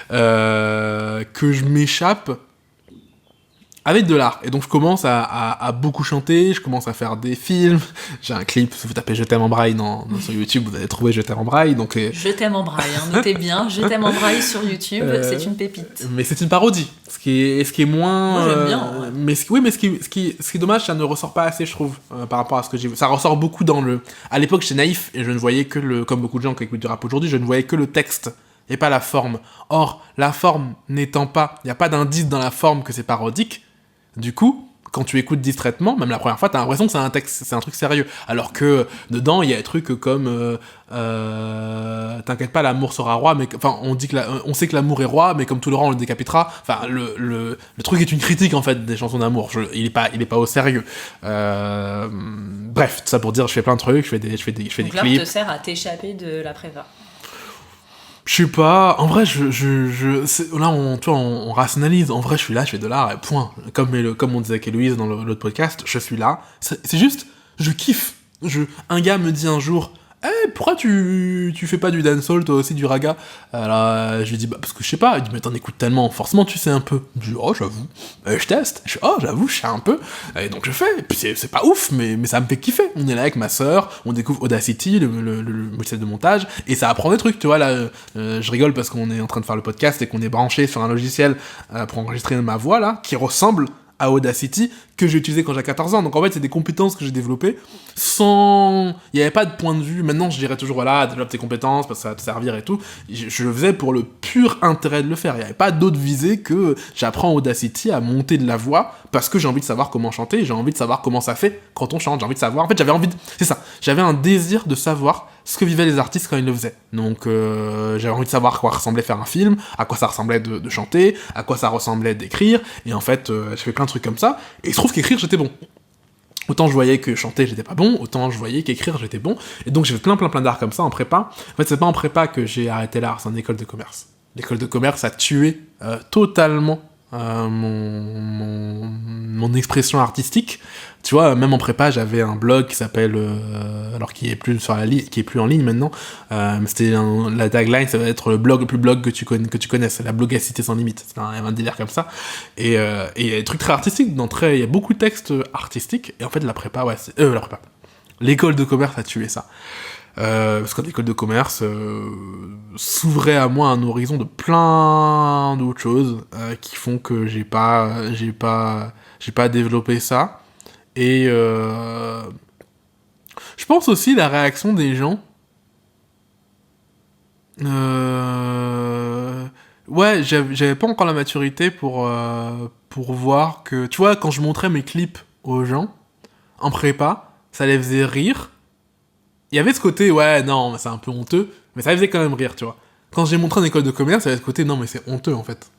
Que je m'échappe avec de l'art. Et donc, je commence à beaucoup chanter, je commence à faire des films. J'ai un clip, si vous tapez Je t'aime en braille sur YouTube, vous allez trouver Je t'aime en braille. Donc, Je t'aime en braille, notez bien, Je t'aime en braille sur YouTube, c'est une pépite. Mais c'est une parodie, ce qui est moins... Moi, j'aime bien, ouais. Mais ce qui est dommage, ça ne ressort pas assez, je trouve, par rapport à ce que j'ai vu. Ça ressort beaucoup À l'époque, j'étais naïf, et je ne voyais que comme beaucoup de gens qui écoutent du rap aujourd'hui, je ne voyais que le texte, et pas la forme. Or, la forme n'étant pas... Il n'y a pas d'indice dans la forme que c'est parodique. Du coup, quand tu écoutes distraitement, même la première fois, t'as l'impression que c'est un texte, c'est un truc sérieux. Alors que dedans, il y a des trucs comme t'inquiète pas, l'amour sera roi, mais enfin, on sait que l'amour est roi, mais comme tout le rang, on le décapitera. Enfin, le truc est une critique en fait des chansons d'amour. Il est pas au sérieux. Bref, tout ça pour dire, je fais plein de trucs, je fais des clips. Donc l'art te sert à t'échapper de la prépa. Je sais pas, en vrai, là, on rationalise. En vrai, je suis là, je fais de l'art, et point. Comme on disait avec Héloïse dans l'autre podcast, je suis là. C'est juste, je kiffe. Un gars me dit un jour, pourquoi tu fais pas du dancehall, toi aussi, du raga? Alors, je lui dis, bah, parce que je sais pas. Il dit, mais t'en écoutes tellement, forcément, tu sais un peu. Je dis, oh, j'avoue. Je teste. J'avoue, je sais un peu. Et donc, je fais. Et puis, c'est pas ouf, mais ça me fait kiffer. On est là avec ma sœur, on découvre Audacity, le logiciel de montage, et ça apprend des trucs, tu vois, là. Je rigole parce qu'on est en train de faire le podcast et qu'on est branché sur un logiciel pour enregistrer ma voix, là, qui ressemble à Audacity, que j'ai utilisé quand j'avais 14 ans. Donc en fait, c'est des compétences que j'ai développées sans... Il n'y avait pas de point de vue. Maintenant, je dirais toujours, voilà, développe tes compétences parce que ça va te servir et tout. Je le faisais pour le pur intérêt de le faire. Il n'y avait pas d'autre visée que j'apprends Audacity à monter de la voix parce que j'ai envie de savoir comment chanter, j'ai envie de savoir comment ça fait quand on chante, j'ai envie de savoir... En fait, c'est ça. J'avais un désir de savoir ce que vivaient les artistes quand ils le faisaient. Donc, j'avais envie de savoir à quoi ressemblait faire un film, à quoi ça ressemblait de chanter, à quoi ça ressemblait d'écrire, et en fait, j'ai fait plein de trucs comme ça, et il se trouve qu'écrire, j'étais bon. Autant je voyais que chanter, j'étais pas bon, autant je voyais qu'écrire, j'étais bon, et donc j'ai fait plein d'art comme ça en prépa. En fait, c'est pas en prépa que j'ai arrêté l'art, c'est en école de commerce. L'école de commerce a tué totalement mon expression artistique. Tu vois, même en prépa, j'avais un blog qui s'appelle alors qui est plus en ligne maintenant, c'était la tagline, ça va être le plus blog que tu connaisses, la blogacité sans limite. C'est un délire comme ça, et il y a des trucs très artistiques, il y a beaucoup de textes artistiques, et en fait la prépa, l'école de commerce a tué ça. Parce qu'en école de commerce, s'ouvrait à moi un horizon de plein d'autres choses qui font que j'ai pas développé ça. Et je pense aussi la réaction des gens. Ouais, j'avais pas encore la maturité pour voir que... Tu vois, quand je montrais mes clips aux gens, en prépa, ça les faisait rire. Il y avait ce côté, ouais, non, c'est un peu honteux, mais ça les faisait quand même rire, tu vois. Quand j'ai montré en école de commerce, il y avait ce côté, non, mais c'est honteux, en fait.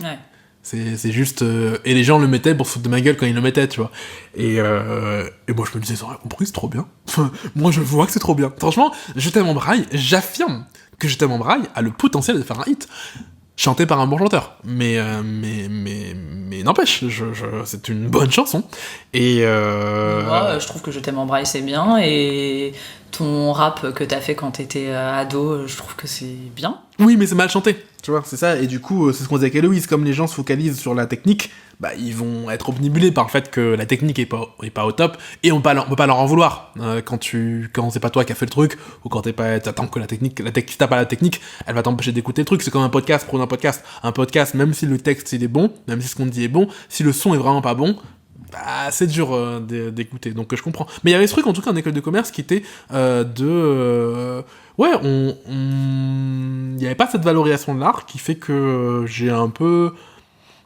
Ouais. C'est juste... Et les gens le mettaient pour se foutre de ma gueule quand ils le mettaient, tu vois. Et moi, je me disais, ça aurait compris, c'est trop bien. Moi, je vois que c'est trop bien. Franchement, Je t'aime en braille, j'affirme que Je t'aime en braille a le potentiel de faire un hit. Chanté par un bon chanteur. Mais n'empêche, c'est une bonne chanson. Et Moi, je trouve que Je t'aime en braille, c'est bien. Et ton rap que t'as fait quand t'étais ado, je trouve que c'est bien. Oui, mais c'est mal chanté, tu vois, c'est ça. Et du coup, c'est ce qu'on disait avec Héloïse, comme les gens se focalisent sur la technique, bah, ils vont être obnubilés par le fait que la technique est pas au top, et on peut pas leur en vouloir. Quand c'est pas toi qui as fait le truc, ou quand t'attends que si t'as pas la technique, elle va t'empêcher d'écouter le truc. C'est comme un podcast, prendre un podcast. Un podcast, même si le texte il est bon, même si ce qu'on dit est bon, si le son est vraiment pas bon, bah, c'est dur d'écouter, donc je comprends. Mais il y avait ce truc, en tout cas, en école de commerce, qui était ouais, il n'y avait pas cette valorisation de l'art qui fait que j'ai un peu...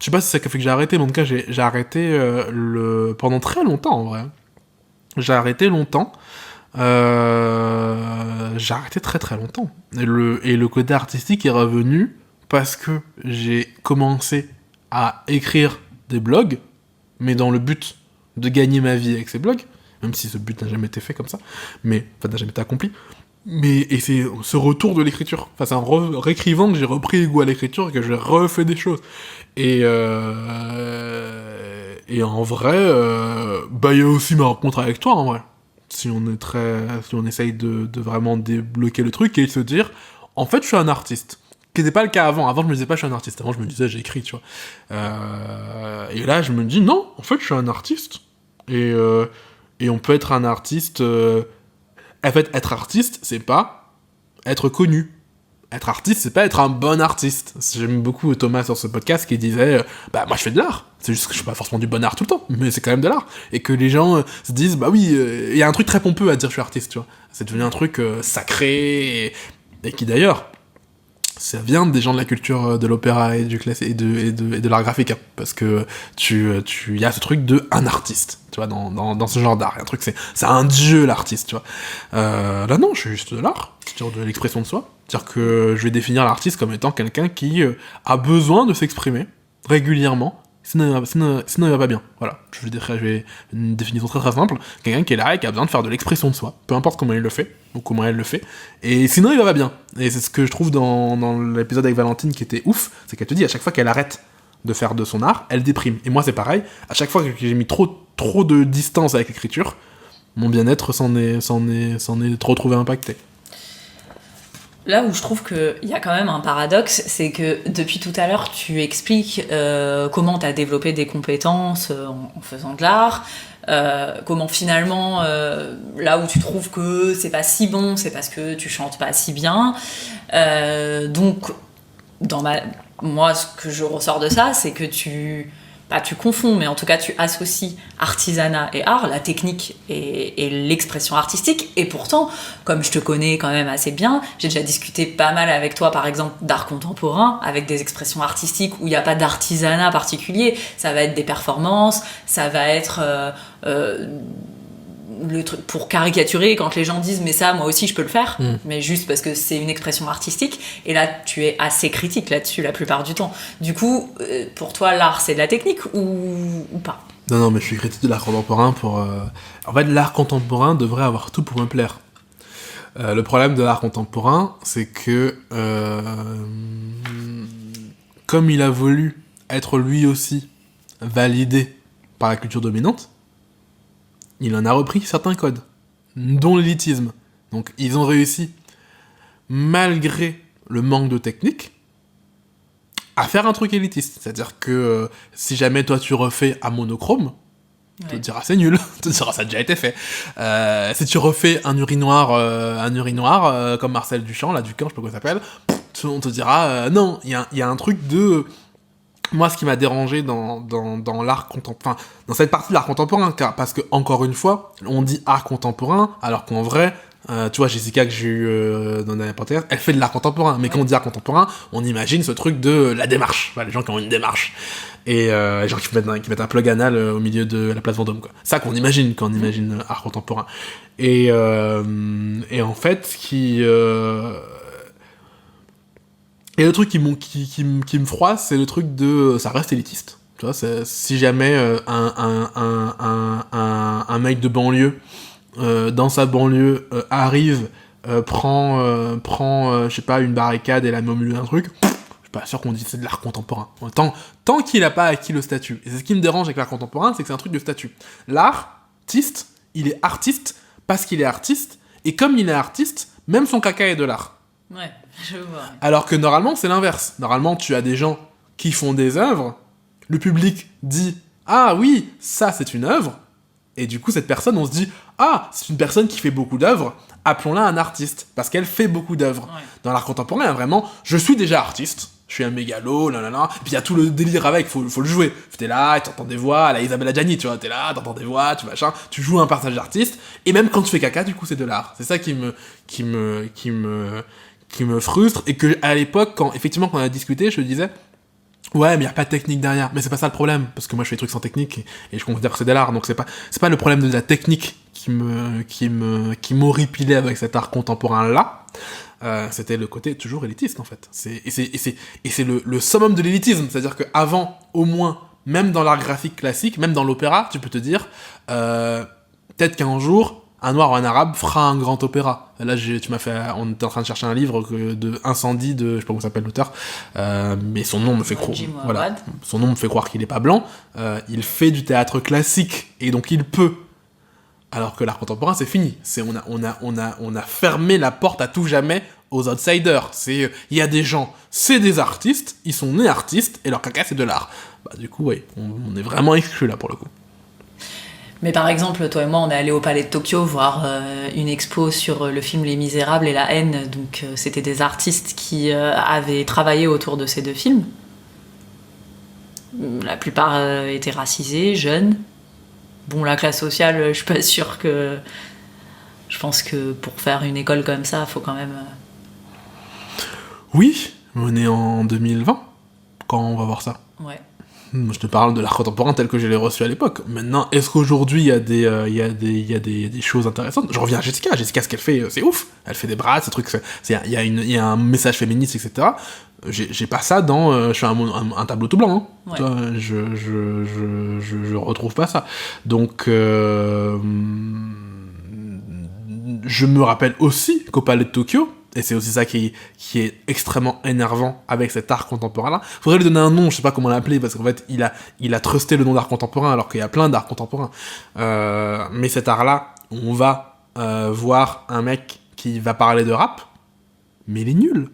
Je sais pas si c'est ça qui a fait que j'ai arrêté, mais en tout cas, j'ai arrêté pendant très longtemps, en vrai. J'ai arrêté longtemps. J'ai arrêté très très longtemps. Et le côté artistique est revenu parce que j'ai commencé à écrire des blogs, mais dans le but de gagner ma vie avec ces blogs, même si ce but n'a jamais été fait comme ça, mais enfin n'a jamais été accompli. Et c'est ce retour de l'écriture. Enfin, c'est en réécrivant que j'ai repris goût à l'écriture et que j'ai refait des choses. Et en vrai, bah il y a aussi ma rencontre avec toi en vrai. Si on essaye de vraiment débloquer le truc et de se dire, en fait, je suis un artiste. Ce qui n'était pas le cas avant. Avant, je me disais pas, je suis un artiste. Avant, je me disais, j'écris, tu vois. Et là, je me dis, non, en fait, je suis un artiste. Et on peut être un artiste. En fait, être artiste, c'est pas être connu. Être artiste, c'est pas être un bon artiste. J'aime beaucoup Thomas sur ce podcast qui disait, bah, moi, je fais de l'art. C'est juste que je fais pas forcément du bon art tout le temps, mais c'est quand même de l'art. Et que les gens se disent, bah oui, il y a un truc très pompeux à dire je suis artiste, tu vois. C'est devenu un truc sacré, et qui d'ailleurs, ça vient des gens de la culture de l'opéra et du classique et de l'art graphique, hein, parce que il y a ce truc de un artiste, tu vois, dans ce genre d'art. Il y a un truc, c'est un dieu l'artiste, tu vois. Là non, je suis juste de l'art, c'est-à-dire de l'expression de soi. C'est-à-dire que je vais définir l'artiste comme étant quelqu'un qui a besoin de s'exprimer régulièrement, sinon il va pas bien. Voilà, je vais une définition très très simple. Quelqu'un qui est là et qui a besoin de faire de l'expression de soi, peu importe comment il le fait, ou comment elle le fait, et sinon il va pas bien. Et c'est ce que je trouve dans l'épisode avec Valentine qui était ouf, c'est qu'elle te dit à chaque fois qu'elle arrête de faire de son art, elle déprime. Et moi c'est pareil, à chaque fois que j'ai mis trop de distance avec l'écriture, mon bien-être s'en est trop trouvé impacté. Là où je trouve qu'il y a quand même un paradoxe, c'est que depuis tout à l'heure, tu expliques comment tu as développé des compétences en faisant de l'art, comment finalement, là où tu trouves que c'est pas si bon, c'est parce que tu chantes pas si bien. Donc, moi, ce que je ressors de ça, c'est que tu confonds, mais en tout cas tu associes artisanat et art, la technique et l'expression artistique. Et pourtant, comme je te connais quand même assez bien, j'ai déjà discuté pas mal avec toi, par exemple, d'art contemporain, avec des expressions artistiques où il n'y a pas d'artisanat particulier. Ça va être des performances, ça va être le truc pour caricaturer, quand les gens disent mais ça moi aussi je peux le faire, mais juste parce que c'est une expression artistique. Et là tu es assez critique là-dessus la plupart du temps. Du coup pour toi l'art c'est de la technique ou pas? Non, mais je suis critique de l'art contemporain pour... En fait, l'art contemporain devrait avoir tout pour me plaire. Le problème de l'art contemporain, c'est que comme il a voulu être lui aussi validé par la culture dominante, il en a repris certains codes, dont l'élitisme. Donc ils ont réussi, malgré le manque de technique, à faire un truc élitiste. C'est-à-dire que si jamais toi tu refais à monochrome, On te dira c'est nul, on te dira ça a déjà été fait. Si tu refais un urinoir comme Marcel Duchamp, là, Ducamp, je sais pas comment ça s'appelle, on te dira non, il y a un truc de... Moi, ce qui m'a dérangé dans l'art contemporain, dans cette partie de l'art contemporain, parce que, encore une fois, on dit art contemporain, alors qu'en vrai, tu vois, Jessica que j'ai eu dans la podcast, elle fait de l'art contemporain. Mais quand on dit art contemporain, on imagine ce truc de la démarche. Enfin, les gens qui ont une démarche. Et les gens qui mettent un plug anal au milieu de la place Vendôme, quoi. Ça qu'on imagine quand on imagine art contemporain. Et en fait, et le truc qui me froisse, c'est le truc de... Ça reste élitiste. Tu vois, si jamais un mec de banlieue, dans sa banlieue, arrive, prend je sais pas, une barricade et la met au milieu d'un truc, je suis pas sûr qu'on dise c'est de l'art contemporain. Tant qu'il a pas acquis le statut. Et c'est ce qui me dérange avec l'art contemporain, c'est que c'est un truc de statut. L'artiste, il est artiste parce qu'il est artiste, et comme il est artiste, même son caca est de l'art. Ouais, je vois. Alors que normalement, c'est l'inverse. Normalement, tu as des gens qui font des œuvres, le public dit « Ah oui, ça c'est une œuvre », et du coup, cette personne, on se dit « Ah, c'est une personne qui fait beaucoup d'œuvres, appelons-la un artiste, parce qu'elle fait beaucoup d'œuvres. Ouais. » Dans l'art contemporain, vraiment, je suis déjà artiste, je suis un mégalo, et puis il y a tout le délire avec, faut le jouer. T'es là, tu entends des voix, à la Isabelle Adjani, tu vois, t'es là, t'entends des voix, tu joues un personnage d'artiste, et même quand tu fais caca, du coup, c'est de l'art. C'est ça qui me frustre, et que à l'époque, quand on a discuté, je me disais ouais, mais y a pas de technique derrière. Mais c'est pas ça le problème, parce que moi je fais des trucs sans technique et je considère que c'est de l'art, donc c'est pas le problème de la technique qui m'horripilait avec cet art contemporain là. C'était le côté toujours élitiste en fait. C'est le summum de l'élitisme, c'est-à-dire que avant, au moins, même dans l'art graphique classique, même dans l'opéra, tu peux te dire peut-être qu'un jour un noir ou un arabe fera un grand opéra. Là, on était en train de chercher un livre de Incendie de, je sais pas comment s'appelle l'auteur, mais son nom me fait croire, voilà, son nom me fait croire qu'il est pas blanc. Il fait du théâtre classique et donc il peut. Alors que l'art contemporain, c'est fini. On a fermé la porte à tout jamais aux outsiders. Il y a des gens, c'est des artistes, ils sont nés artistes et leur caca c'est de l'art. Bah du coup, ouais, on est vraiment exclus là pour le coup. Mais par exemple, toi et moi, on est allés au Palais de Tokyo voir une expo sur le film Les Misérables et la haine. Donc, c'était des artistes qui avaient travaillé autour de ces deux films. La plupart étaient racisés, jeunes. Bon, la classe sociale, je suis pas sûre que... Je pense que pour faire une école comme ça, il faut quand même... Oui, on est en 2020 quand on va voir ça. Ouais. Je te parle de l'art contemporain tel que je l'ai reçu à l'époque. Maintenant, est-ce qu'aujourd'hui il y a des choses intéressantes ? Je reviens à Jessica, ce qu'elle fait, c'est ouf. Elle fait des bras, ces trucs, il y a un message féministe, etc. J'ai pas ça dans... je fais un tableau tout blanc. Hein. Ouais. Toi, je retrouve pas ça. Donc... je me rappelle aussi qu'au Palais de Tokyo, et c'est aussi ça qui est extrêmement énervant avec cet art contemporain-là. Faudrait lui donner un nom, je sais pas comment l'appeler, parce qu'en fait, il a trusté le nom d'art contemporain, alors qu'il y a plein d'art contemporains. Mais cet art-là, on va voir un mec qui va parler de rap, mais il est nul.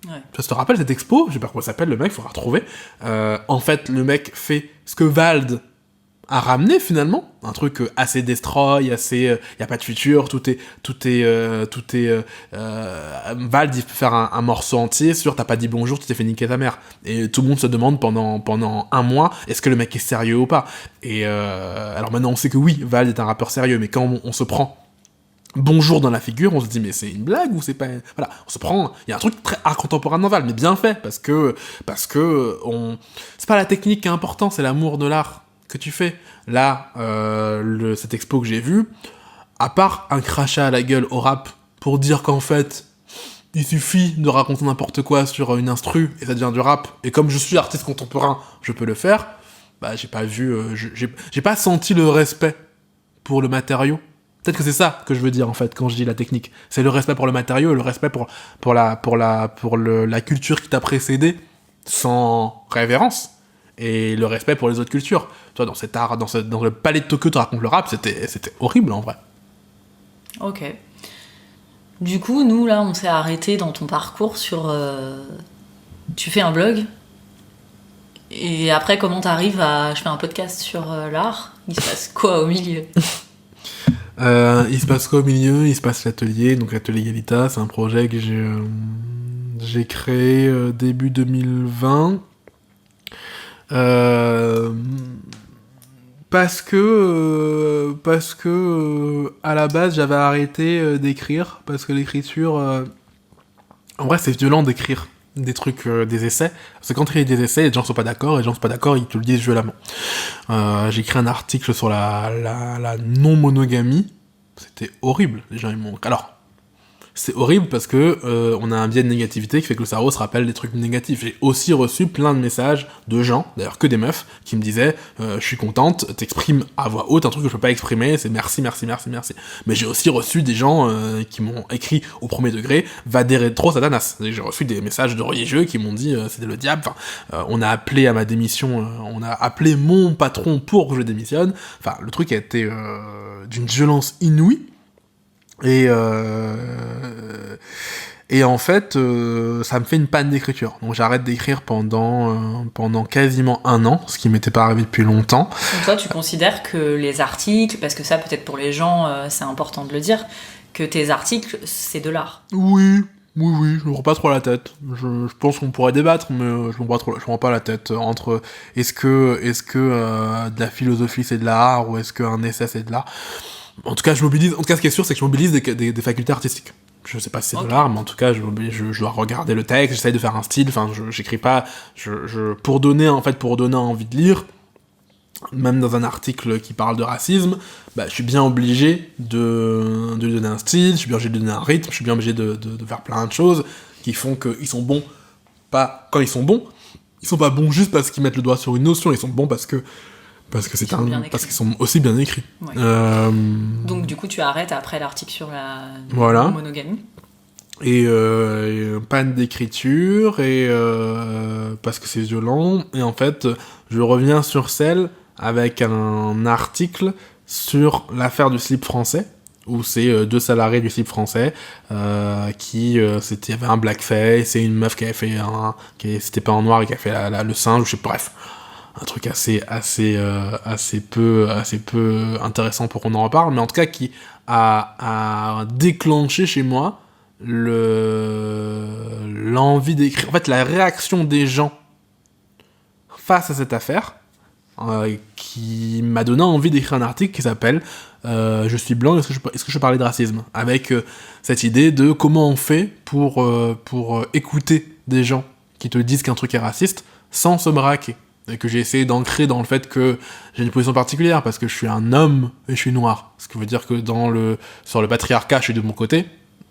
Ouais. Tu te rappelles cette expo ? Je sais pas comment ça s'appelle, le mec, faudra retrouver. En fait, le mec fait ce que Vald a ramené finalement, un truc assez destroy, assez y a pas de futur, tout est Vald il peut faire un morceau entier sur t'as pas dit bonjour, tu t'es fait niquer ta mère, et tout le monde se demande pendant un mois est-ce que le mec est sérieux ou pas, et alors maintenant on sait que oui, Vald est un rappeur sérieux, mais quand on se prend bonjour dans la figure, on se dit mais c'est une blague ou c'est pas... Voilà, on se prend... Il y a un truc très art contemporain dans Vald, mais bien fait, parce que c'est pas la technique qui est important, c'est l'amour de l'art que tu fais. Là, cette expo que j'ai vue, à part un crachat à la gueule au rap pour dire qu'en fait, il suffit de raconter n'importe quoi sur une instru et ça devient du rap, et comme je suis artiste contemporain, je peux le faire, bah j'ai pas vu... j'ai pas senti le respect pour le matériau. Peut-être que c'est ça que je veux dire en fait quand je dis la technique. C'est le respect pour le matériau et le respect pour la culture qui t'a précédé sans révérence. Et le respect pour les autres cultures. Tu vois, dans cet art, dans le Palais de Tokyo, tu racontes le rap, c'était horrible en vrai. Ok. Du coup, nous là, on s'est arrêté dans ton parcours sur... Tu fais un blog. Et après, comment t'arrives à... Je fais un podcast sur l'art. Il se passe quoi au milieu? Il se passe quoi au milieu? Il se passe l'atelier. Donc l'atelier Galita, c'est un projet que j'ai créé début 2020. Parce que à la base j'avais arrêté d'écrire parce que l'écriture en vrai c'est violent d'écrire des trucs, des essais, parce que quand tu écris des essais, les gens sont pas d'accord, ils te le disent violemment. J'ai écrit un article sur la non-monogamie, c'était horrible, les gens ils m'ont... Alors, c'est horrible parce que on a un biais de négativité qui fait que le cerveau se rappelle des trucs négatifs. J'ai aussi reçu plein de messages de gens, d'ailleurs que des meufs, qui me disaient je suis contente, t'exprimes à voix haute un truc que je peux pas exprimer, c'est merci. Mais j'ai aussi reçu des gens qui m'ont écrit au premier degré Vadere trop Satanas. J'ai reçu des messages de religieux qui m'ont dit c'était le diable. Enfin, on a appelé à ma démission, on a appelé mon patron pour que je démissionne. Enfin, le truc a été d'une violence inouïe. Et en fait, ça me fait une panne d'écriture. Donc j'arrête d'écrire pendant quasiment 1 an, ce qui m'était pas arrivé depuis longtemps. Donc toi, tu considères que les articles, parce que ça, peut-être pour les gens, c'est important de le dire, que tes articles, c'est de l'art. Oui, je me prends pas trop la tête. Je pense qu'on pourrait débattre, mais je me prends pas la tête entre est-ce que de la philosophie c'est de l'art ou est-ce qu'un essai c'est de l'art. En tout cas, ce qui est sûr, c'est que je mobilise des facultés artistiques. Je sais pas si c'est de l'art, mais en tout cas, je dois regarder le texte, j'essaye de faire un style, enfin, j'écris pas, pour donner envie de lire, même dans un article qui parle de racisme, je suis bien obligé de donner un style, je suis bien obligé de donner un rythme, je suis bien obligé de faire plein de choses qui font qu'ils sont bons, pas quand ils sont bons, ils sont pas bons juste parce qu'ils mettent le doigt sur une notion, ils sont bons parce qu'ils sont aussi bien écrits. Ouais. Donc du coup tu arrêtes après l'article sur la monogamie. Et panne d'écriture et parce que c'est violent. Et en fait, je reviens sur selle avec un article sur l'affaire du slip français, où c'est 2 salariés du slip français qui il y avait un blackface et une meuf qui avait fait c'était pas en noir et qui a fait le singe, je sais pas, bref. Un truc assez peu intéressant pour qu'on en reparle, mais en tout cas qui a déclenché chez moi l'envie d'écrire. En fait, la réaction des gens face à cette affaire qui m'a donné envie d'écrire un article qui s'appelle Je suis blanc, est-ce que je peux parler de racisme, avec cette idée de comment on fait pour écouter des gens qui te disent qu'un truc est raciste sans se braquer. Et que j'ai essayé d'ancrer dans le fait que j'ai une position particulière, parce que je suis un homme et je suis noir. Ce qui veut dire que sur le patriarcat, je suis de mon côté,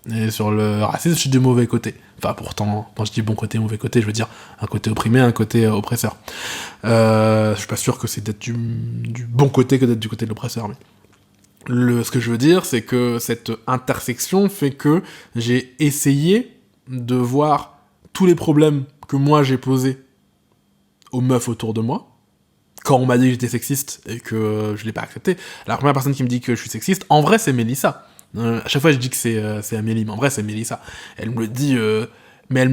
et sur le racisme, je suis du mauvais côté. Enfin, pourtant, quand je dis bon côté, mauvais côté, je veux dire un côté opprimé, un côté oppresseur. Je suis pas sûr que c'est d'être du bon côté que d'être du côté de l'oppresseur, mais... Ce que je veux dire, c'est que cette intersection fait que j'ai essayé de voir tous les problèmes que moi j'ai posés aux meufs autour de moi, quand on m'a dit que j'étais sexiste et que je l'ai pas accepté. La première personne qui me dit que je suis sexiste, en vrai c'est Mélissa. À chaque fois je dis que c'est Amélie, mais en vrai c'est Mélissa. Elle me le dit, mais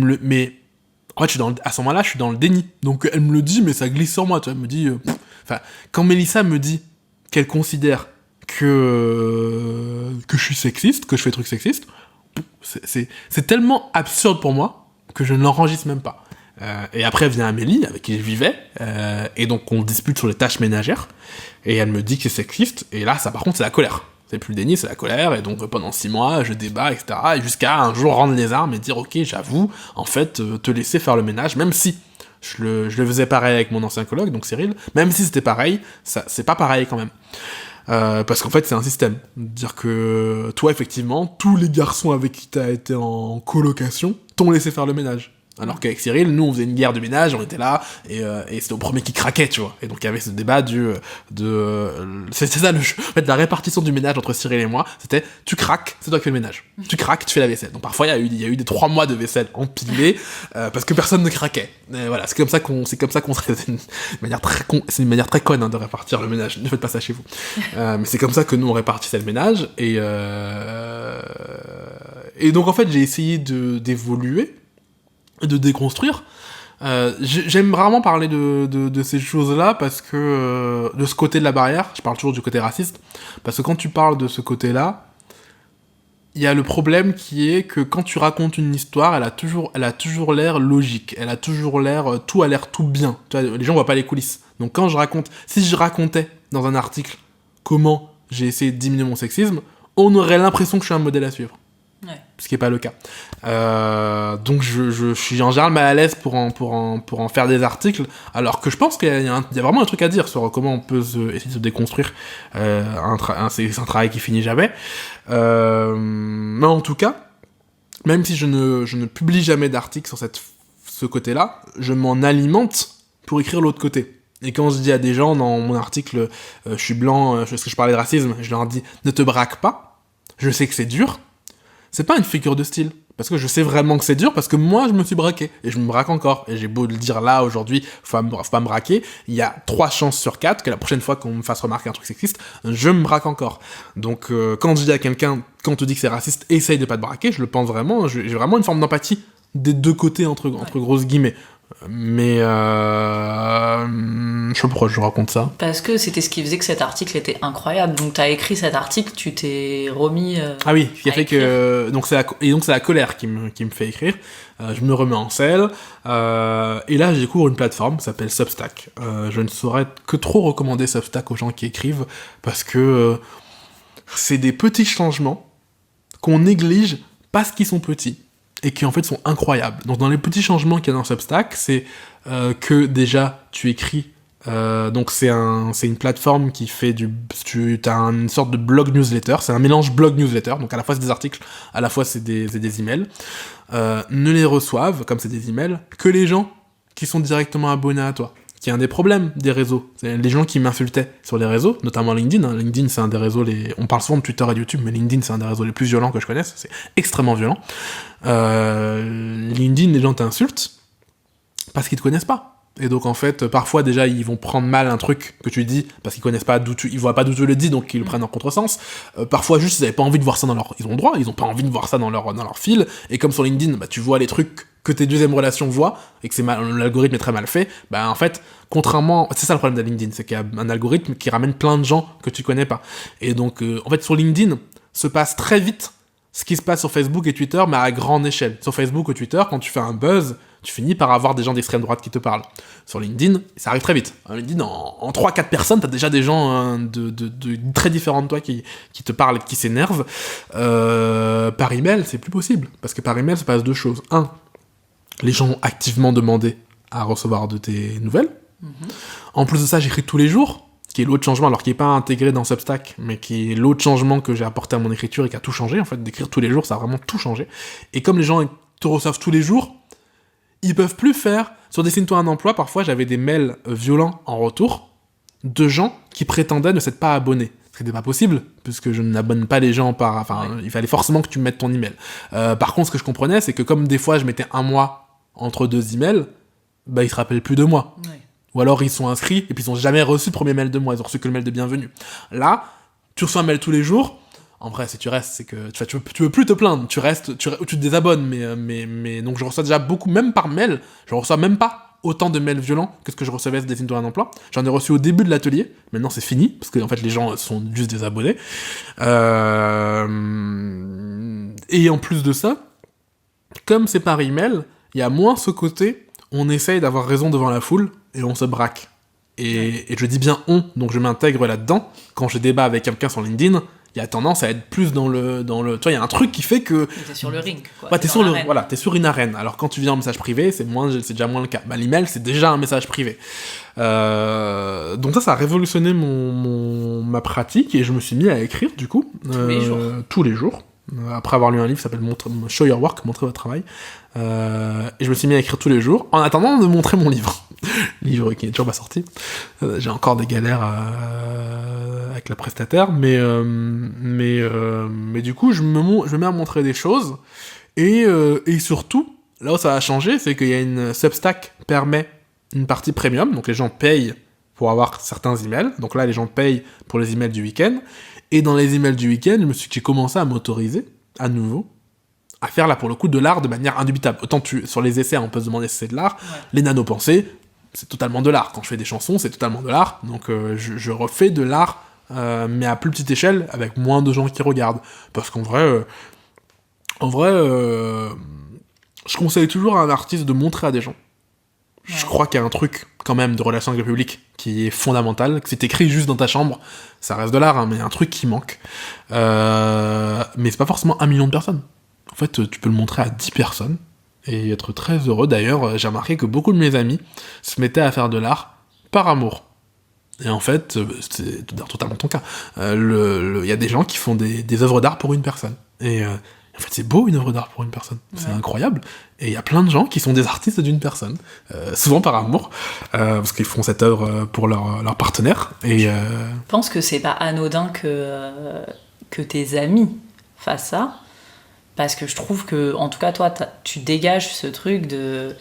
en fait à ce moment-là je suis dans le déni. Donc elle me le dit, mais ça glisse sur moi. Tu vois, elle me dit, quand Mélissa me dit qu'elle considère que je suis sexiste, que je fais des trucs sexistes, c'est tellement absurde pour moi que je ne l'enregistre même pas. Et après vient Amélie, avec qui je vivais, et donc on dispute sur les tâches ménagères, et elle me dit que c'est sexiste, et là, ça par contre, c'est la colère. C'est plus le déni, c'est la colère, et donc pendant 6 mois, je débat, etc., et jusqu'à un jour rendre les armes et dire, ok, j'avoue, en fait, te laisser faire le ménage, même si je le faisais pareil avec mon ancien coloc, donc Cyril, même si c'était pareil, c'est pas pareil quand même. Parce qu'en fait, c'est un système. Dire que toi, effectivement, tous les garçons avec qui t'as été en colocation t'ont laissé faire le ménage. Alors qu'avec Cyril, nous, on faisait une guerre de ménage, on était là, et c'était au premier qui craquait, tu vois. Et donc, il y avait ce débat c'était ça, en fait, la répartition du ménage entre Cyril et moi, c'était, tu craques, c'est toi qui fais le ménage. Tu craques, tu fais la vaisselle. Donc, parfois, il y a eu des 3 mois de vaisselle empilés, parce que personne ne craquait. Et voilà, c'est comme ça qu'on c'est une manière très conne, hein, de répartir le ménage. Ne faites pas ça chez vous. Mais c'est comme ça que nous, on répartissait le ménage, et donc, en fait, j'ai essayé d'évoluer, de déconstruire, J'aime vraiment parler de ces choses-là parce que de ce côté de la barrière, je parle toujours du côté raciste, parce que quand tu parles de ce côté-là, il y a le problème qui est que quand tu racontes une histoire, elle a toujours l'air logique, elle a toujours l'air, tout a l'air tout bien. Tu vois, les gens voient pas les coulisses. Donc si je racontais dans un article comment j'ai essayé de diminuer mon sexisme, on aurait l'impression que je suis un modèle à suivre. Ouais. Ce qui n'est pas le cas. Donc je suis en général mal à l'aise pour en faire des articles, alors que je pense qu'il y a vraiment un truc à dire sur comment on peut essayer de se déconstruire. C'est un travail qui finit jamais. Mais en tout cas, même si je ne publie jamais d'articles sur ce côté-là, je m'en alimente pour écrire l'autre côté. Et quand je dis à des gens dans mon article, je suis blanc, parce que je parlais de racisme, je leur dis ne te braque pas, je sais que c'est dur. C'est pas une figure de style, parce que je sais vraiment que c'est dur, parce que moi je me suis braqué, et je me braque encore, et j'ai beau le dire là aujourd'hui, faut pas me braquer, il y a 3 chances sur 4 que la prochaine fois qu'on me fasse remarquer un truc sexiste, je me braque encore. Donc quand je dis à quelqu'un, quand on te dit que c'est raciste, essaye de pas te braquer, je le pense vraiment, j'ai vraiment une forme d'empathie des deux côtés entre grosses guillemets. Mais je sais pas pourquoi je raconte ça. Parce que c'était ce qui faisait que cet article était incroyable. Donc t'as écrit cet article, tu t'es remis. Ah oui, ce qui a fait que donc c'est la colère qui me fait écrire. Je me remets en selle et là je découvre une plateforme qui s'appelle Substack. Je ne saurais que trop recommander Substack aux gens qui écrivent parce que c'est des petits changements qu'on néglige parce qu'ils sont petits. Et qui en fait sont incroyables. Donc dans les petits changements qu'il y a dans Substack, c'est que déjà tu écris, donc c'est une plateforme qui fait t'as une sorte de blog newsletter, c'est un mélange blog newsletter, donc à la fois c'est des articles, à la fois c'est des emails, ne les reçoivent, comme c'est des emails, que les gens qui sont directement abonnés à toi. Qui est un des problèmes des réseaux. C'est les gens qui m'insultaient sur les réseaux, notamment LinkedIn. Hein. LinkedIn, c'est un des réseaux on parle souvent de Twitter et de YouTube, mais LinkedIn, c'est un des réseaux les plus violents que je connaisse. C'est extrêmement violent. LinkedIn, les gens t'insultent parce qu'ils te connaissent pas. Et donc, en fait, parfois, déjà, ils vont prendre mal un truc que tu dis parce qu'ils connaissent pas ils voient pas d'où tu le dis, donc ils le prennent en contresens. Parfois, juste, ils avaient pas envie de voir ça ils ont le droit, ils ont pas envie de voir ça dans leur fil. Et comme sur LinkedIn, bah, tu vois les trucs que tes deuxièmes relations voient, et que l'algorithme est très mal fait, bah en fait, c'est ça le problème de LinkedIn, c'est qu'il y a un algorithme qui ramène plein de gens que tu connais pas. Et donc, en fait, sur LinkedIn, se passe très vite ce qui se passe sur Facebook et Twitter, mais à grande échelle. Sur Facebook ou Twitter, quand tu fais un buzz, tu finis par avoir des gens d'extrême droite qui te parlent. Sur LinkedIn, ça arrive très vite. LinkedIn, en 3-4 personnes, t'as déjà des gens de très différents de toi qui te parlent, qui s'énervent. Par email, c'est plus possible. Parce que par email, ça passe deux choses. Les gens ont activement demandé à recevoir de tes nouvelles. En plus de ça, j'écris tous les jours, qui est l'autre changement, alors qui n'est pas intégré dans Substack, mais qui est l'autre changement que j'ai apporté à mon écriture et qui a tout changé. En fait, d'écrire tous les jours, ça a vraiment tout changé. Et comme les gens te reçoivent tous les jours, ils peuvent plus faire... Sur Dessine-toi un emploi, parfois, j'avais des mails violents en retour de gens qui prétendaient ne s'être pas abonnés. Ce qui n'était pas possible, puisque je n'abonne pas les gens il fallait forcément que tu me mettes ton email. Par contre, ce que je comprenais, c'est que comme des fois, je mettais un mois entre 2 emails, bah ils se rappellent plus de moi. Ouais. Ou alors ils sont inscrits et puis ils ont jamais reçu le premier mail de moi, ils ont reçu que le mail de bienvenue. Là, tu reçois un mail tous les jours. En vrai, si tu restes, c'est que tu veux plus te plaindre, tu te désabonnes, mais donc je reçois déjà beaucoup, même par mail, je reçois même pas autant de mails violents que ce que je recevais sur Dessine-toi un emploi. J'en ai reçu au début de l'atelier, maintenant c'est fini, parce que en fait les gens sont juste désabonnés. Et en plus de ça, comme c'est par email, il y a moins ce côté, on essaye d'avoir raison devant la foule, et on se braque. Et je dis bien on, donc je m'intègre là-dedans. Quand je débat avec quelqu'un sur LinkedIn, il y a tendance à être plus dans le... Tu vois, il y a un truc qui fait que... T'es sur le ring, quoi. Ouais, t'es sur une arène. Alors quand tu viens en message privé, c'est déjà moins le cas. Bah, l'email, c'est déjà un message privé. Donc ça a révolutionné ma pratique, et je me suis mis à écrire, du coup. Tous les jours. Après avoir lu un livre qui s'appelle Show Your Work, Montrer votre travail. Et je me suis mis à écrire tous les jours, en attendant de montrer mon livre. Livre qui n'est toujours pas sorti. J'ai encore des galères avec la prestataire, mais du coup, je me mets à montrer des choses, et surtout, là où ça a changé, c'est qu'il y a une Substack permet une partie premium, donc les gens payent pour avoir certains emails, donc là les gens payent pour les emails du week-end, et dans les emails du week-end, j'ai commencé à m'autoriser, à nouveau, à faire là pour le coup de l'art de manière indubitable. Autant sur les essais on peut se demander si c'est de l'art, les nanopensées, c'est totalement de l'art. Quand je fais des chansons, c'est totalement de l'art. Donc je refais de l'art, mais à plus petite échelle, avec moins de gens qui regardent. Parce qu'en vrai, je conseille toujours à un artiste de montrer à des gens. Ouais. Je crois qu'il y a un truc, quand même, de relation avec le public qui est fondamental, que si t'écris juste dans ta chambre, ça reste de l'art, hein, mais il y a un truc qui manque. Mais c'est pas forcément 1 million de personnes. En fait, tu peux le montrer à 10 personnes, et être très heureux. D'ailleurs, j'ai remarqué que beaucoup de mes amis se mettaient à faire de l'art par amour. Et en fait, c'est totalement ton cas. Il y a des gens qui font des œuvres d'art pour une personne. Et en fait, c'est beau une œuvre d'art pour une personne. C'est incroyable. Et il y a plein de gens qui sont des artistes d'une personne. Souvent par amour. Parce qu'ils font cette œuvre pour leur partenaire. Et je pense que c'est pas anodin que tes amis fassent ça. Parce que je trouve que, en tout cas, toi, tu dégages ce truc de...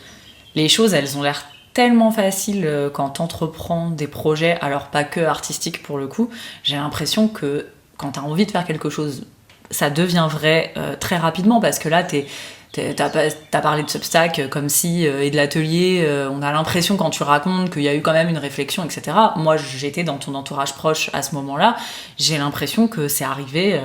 Les choses, elles ont l'air tellement faciles quand t'entreprends des projets, alors pas que artistiques pour le coup. J'ai l'impression que quand t'as envie de faire quelque chose, ça devient vrai très rapidement, parce que là, t'as parlé de Substack comme si, et de l'atelier, on a l'impression quand tu racontes qu'il y a eu quand même une réflexion, etc. Moi, j'étais dans ton entourage proche à ce moment-là, j'ai l'impression que c'est arrivé...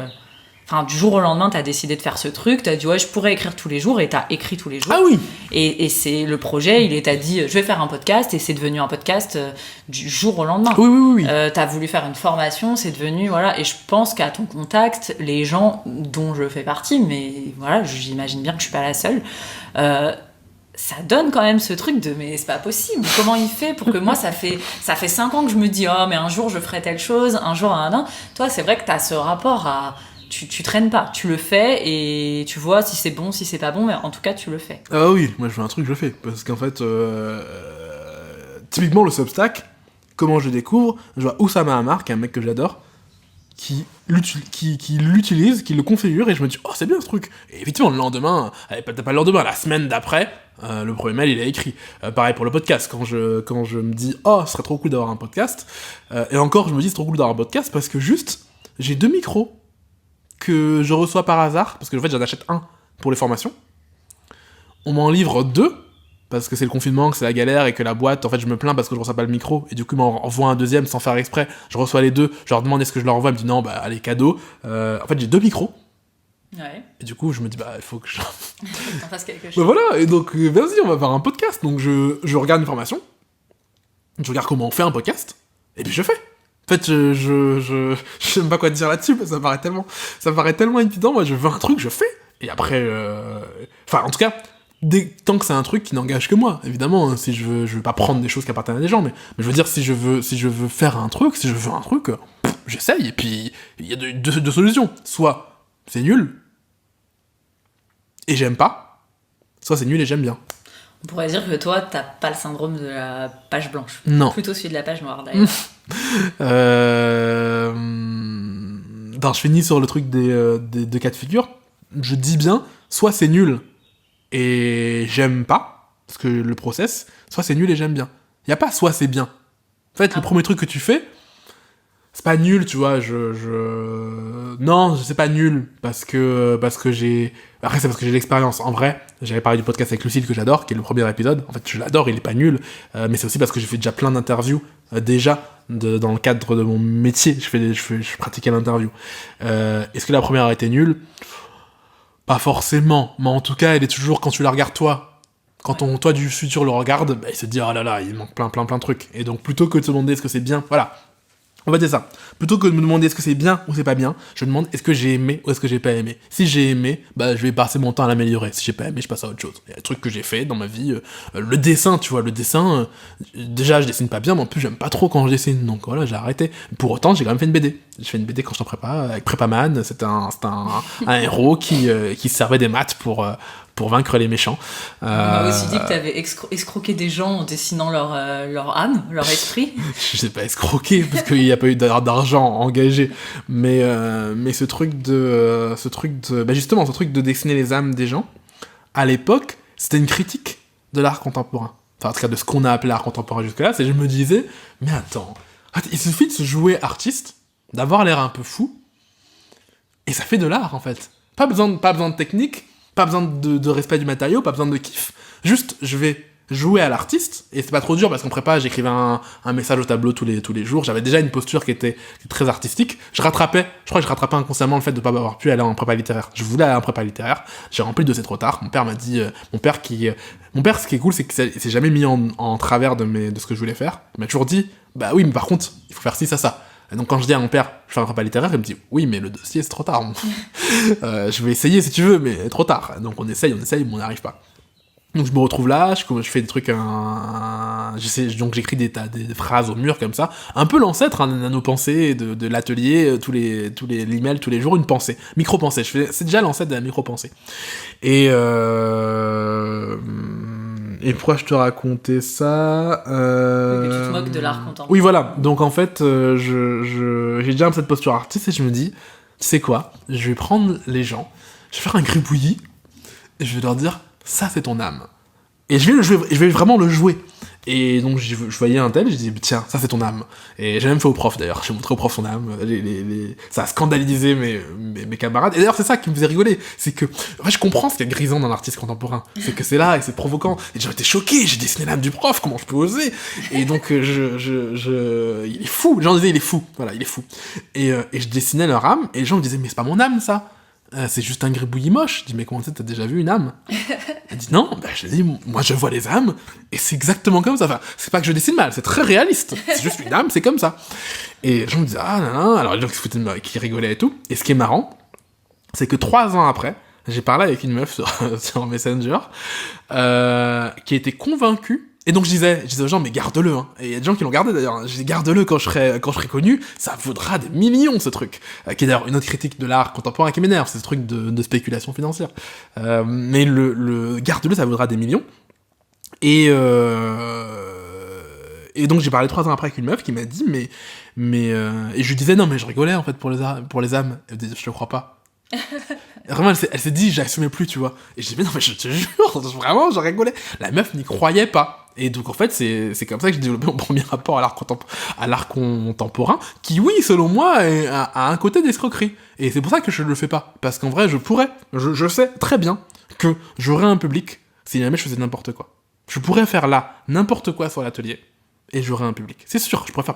Enfin, du jour au lendemain, t'as décidé de faire ce truc, t'as dit ouais, je pourrais écrire tous les jours, et t'as écrit tous les jours. Ah oui. Et c'est le projet, t'as dit je vais faire un podcast, et c'est devenu un podcast du jour au lendemain. Oui. T'as voulu faire une formation, c'est devenu voilà. Et je pense qu'à ton contact, les gens dont je fais partie, mais voilà, j'imagine bien que je suis pas la seule. Ça donne quand même ce truc de mais c'est pas possible, comment il fait pour que moi ça fait 5 ans que je me dis oh mais un jour je ferai telle chose, un jour toi c'est vrai que t'as ce rapport à tu traînes pas, tu le fais et tu vois si c'est bon, si c'est pas bon, mais en tout cas tu le fais. Ah oui, moi je fais un truc, je le fais. Parce qu'en fait, typiquement le Substack, comment je découvre, je vois Oussama Hamar, qui est un mec que j'adore, qui l'utilise, qui le configure, et je me dis, oh c'est bien ce truc. Et effectivement, le lendemain, t'as pas le lendemain, la semaine d'après, le premier mail il est écrit. Pareil pour le podcast, quand je me dis, oh ce serait trop cool d'avoir un podcast, et encore je me dis c'est trop cool d'avoir un podcast parce que juste, j'ai 2 micros que je reçois par hasard, parce que en fait j'en achète un pour les formations, on m'en livre 2, parce que c'est le confinement, que c'est la galère, et que la boîte, en fait je me plains parce que je reçois pas le micro, et du coup ils m'en envoient un deuxième sans faire exprès, je reçois les 2, je leur demande est-ce que je leur envoie, ils me disent non, bah allez cadeau, en fait j'ai 2 micros, et du coup je me dis bah il faut que je... T'en fasses quelque chose. Bah voilà, et donc vas-y on va faire un podcast, donc je regarde une formation, je regarde comment on fait un podcast, et puis je fais. En fait, je sais même pas quoi te dire là-dessus, parce que ça paraît tellement évident. Moi, je veux un truc, je fais. Et après, enfin, en tout cas, tant que c'est un truc qui n'engage que moi, évidemment, hein, si je veux pas prendre des choses qui appartiennent à des gens, mais je veux dire, si je veux faire un truc, si je veux un truc, j'essaye. Et puis, il y a deux solutions. Soit c'est nul, et j'aime pas. Soit c'est nul et j'aime bien. On pourrait dire que toi, t'as pas le syndrome de la page blanche. Non. Plutôt celui de la page noire, d'ailleurs. Je finis sur le truc des cas de figure. Je dis bien, soit c'est nul et j'aime pas, parce que le process, soit c'est nul et j'aime bien. Y a pas soit c'est bien. En fait, le premier truc que tu fais, c'est pas nul, tu vois, non, c'est pas nul, parce que j'ai... Après, c'est parce que j'ai l'expérience. En vrai, j'avais parlé du podcast avec Lucille, que j'adore, qui est le premier épisode. En fait, je l'adore, il est pas nul, mais c'est aussi parce que j'ai fait déjà plein d'interviews, dans le cadre de mon métier, je pratiquais l'interview. Est-ce que la première a été nulle ? Pas forcément, mais en tout cas, elle est toujours, quand tu la regardes toi, quand toi du futur le regarde, bah, il se dit, oh là là, il manque plein de trucs. Et donc, plutôt que de se demander est-ce que c'est bien, voilà. En fait, c'est ça. Plutôt que de me demander est-ce que c'est bien ou c'est pas bien, je me demande est-ce que j'ai aimé ou est-ce que j'ai pas aimé. Si j'ai aimé, bah je vais passer mon temps à l'améliorer. Si j'ai pas aimé, je passe à autre chose. Il y a des trucs que j'ai fait dans ma vie. Le dessin, tu vois, déjà je dessine pas bien, mais en plus j'aime pas trop quand je dessine. Donc voilà, j'ai arrêté. Pour autant, j'ai quand même fait une BD. J'ai fait une BD quand j'étais en prépa, avec Prépaman. C'était un héros qui se servait des maths pour vaincre les méchants. On m'a aussi dit que t'avais escroqué des gens en dessinant leur âme, leur esprit. Je sais pas escroquer, parce qu'il n'y a pas eu d'argent engagé, mais ce truc de dessiner les âmes des gens, à l'époque, c'était une critique de l'art contemporain. Enfin, en tout cas, de ce qu'on a appelé l'art contemporain jusque-là, c'est que je me disais, mais attends, il suffit de se jouer artiste, d'avoir l'air un peu fou, et ça fait de l'art, en fait. Pas besoin de technique, Pas besoin de respect du matériau, pas besoin de kiff. Juste, je vais jouer à l'artiste, et c'est pas trop dur parce qu'en prépa, j'écrivais un message au tableau tous les jours. J'avais déjà une posture qui était très artistique. Je crois que je rattrapais inconsciemment le fait de pas avoir pu aller en prépa littéraire. Je voulais aller en prépa littéraire. J'ai rempli le dossier trop tard. Mon père m'a dit, mon père, ce qui est cool, c'est que c'est jamais mis en travers de ce que je voulais faire. Il m'a toujours dit, bah oui, mais par contre, il faut faire ci, ça. Et donc quand je dis à mon père, je fais un prépa littéraire, il me dit, oui, mais le dossier, c'est trop tard. Je vais essayer si tu veux, mais trop tard. Donc on essaye, mais on n'y arrive pas. Donc je me retrouve là, je fais des trucs, donc j'écris des phrases au mur comme ça, un peu l'ancêtre à nos pensées de l'atelier, tous les emails tous les jours, une pensée, micro-pensée, c'est déjà l'ancêtre de la micro-pensée. Et pourquoi je te racontais ça Que tu te moques de l'art contemporain. Oui, voilà. Donc en fait, j'ai déjà cette posture artiste et je me dis, tu sais quoi, je vais prendre les gens, je vais faire un gribouillis et je vais leur dire, ça c'est ton âme. Et je vais vraiment le jouer. Et donc je voyais un tel, je dis tiens, ça c'est ton âme. Et j'ai même fait au prof d'ailleurs, j'ai montré au prof son âme, ça a scandalisé mes camarades. Et d'ailleurs c'est ça qui me faisait rigoler, c'est que en fait, je comprends ce qui est grisant dans l'artiste contemporain, c'est que c'est là et c'est provoquant. Et j'ai été choqué, j'ai dessiné l'âme du prof, comment je peux oser. Et donc il est fou, les gens disaient il est fou, voilà, il est fou. Et je dessinais leur âme et les gens me disaient mais c'est pas mon âme ça. C'est juste un gribouillis moche. Je dis, mais comment t'as déjà vu une âme? Elle dit, non, je dis, moi je vois les âmes, et c'est exactement comme ça. Enfin, c'est pas que je dessine mal, c'est très réaliste. C'est juste une âme, c'est comme ça. Et les gens me disaient, ah, nan. Alors les gens qui rigolaient et tout. Et ce qui est marrant, c'est que 3 ans après, j'ai parlé avec une meuf sur Messenger, qui était convaincue. Et donc je disais aux gens, mais garde-le, hein. Et il y a des gens qui l'ont gardé d'ailleurs. Je disais, garde-le quand je serai connu, ça vaudra des millions ce truc. Qui est d'ailleurs une autre critique de l'art contemporain qui m'énerve, c'est ce truc de spéculation financière. Mais le garde-le, ça vaudra des millions. Et donc j'ai parlé 3 ans après avec une meuf qui m'a dit, mais et je lui disais, non mais je rigolais en fait pour les âmes. Elle me dit, je te crois pas. Vraiment, elle s'est dit, j'assumais plus, tu vois. Et je dis, mais non, mais je te jure, vraiment, je rigolais. La meuf n'y croyait pas. Et donc, en fait, c'est comme ça que j'ai développé mon premier rapport à l'art contemporain, qui, oui, selon moi, a un côté d'escroquerie. Et c'est pour ça que je le fais pas. Parce qu'en vrai, je sais très bien que j'aurais un public si jamais je faisais n'importe quoi. Je pourrais faire là n'importe quoi sur l'atelier. Et j'aurai un public. C'est sûr, je pourrais faire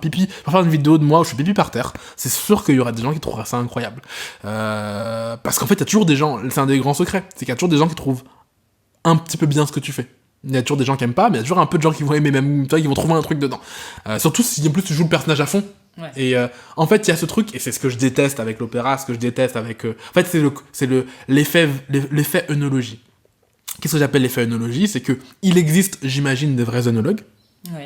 une vidéo de moi où je fais pipi par terre. C'est sûr qu'il y aura des gens qui trouveraient ça incroyable. Parce qu'en fait, il y a toujours des gens, c'est un des grands secrets, c'est qu'il y a toujours des gens qui trouvent un petit peu bien ce que tu fais. Il y a toujours des gens qui aiment pas, mais il y a toujours un peu de gens qui vont aimer, même, tu vois, qui vont trouver un truc dedans. Surtout si en plus tu joues le personnage à fond. Ouais. Et en fait, il y a ce truc, et c'est ce que je déteste avec l'opéra, ce que je déteste avec... En fait, c'est l'effet œnologie. Qu'est-ce que j'appelle l'effet œnologie? C'est que il existe, j'imagine, des vrais œnologues. Ouais.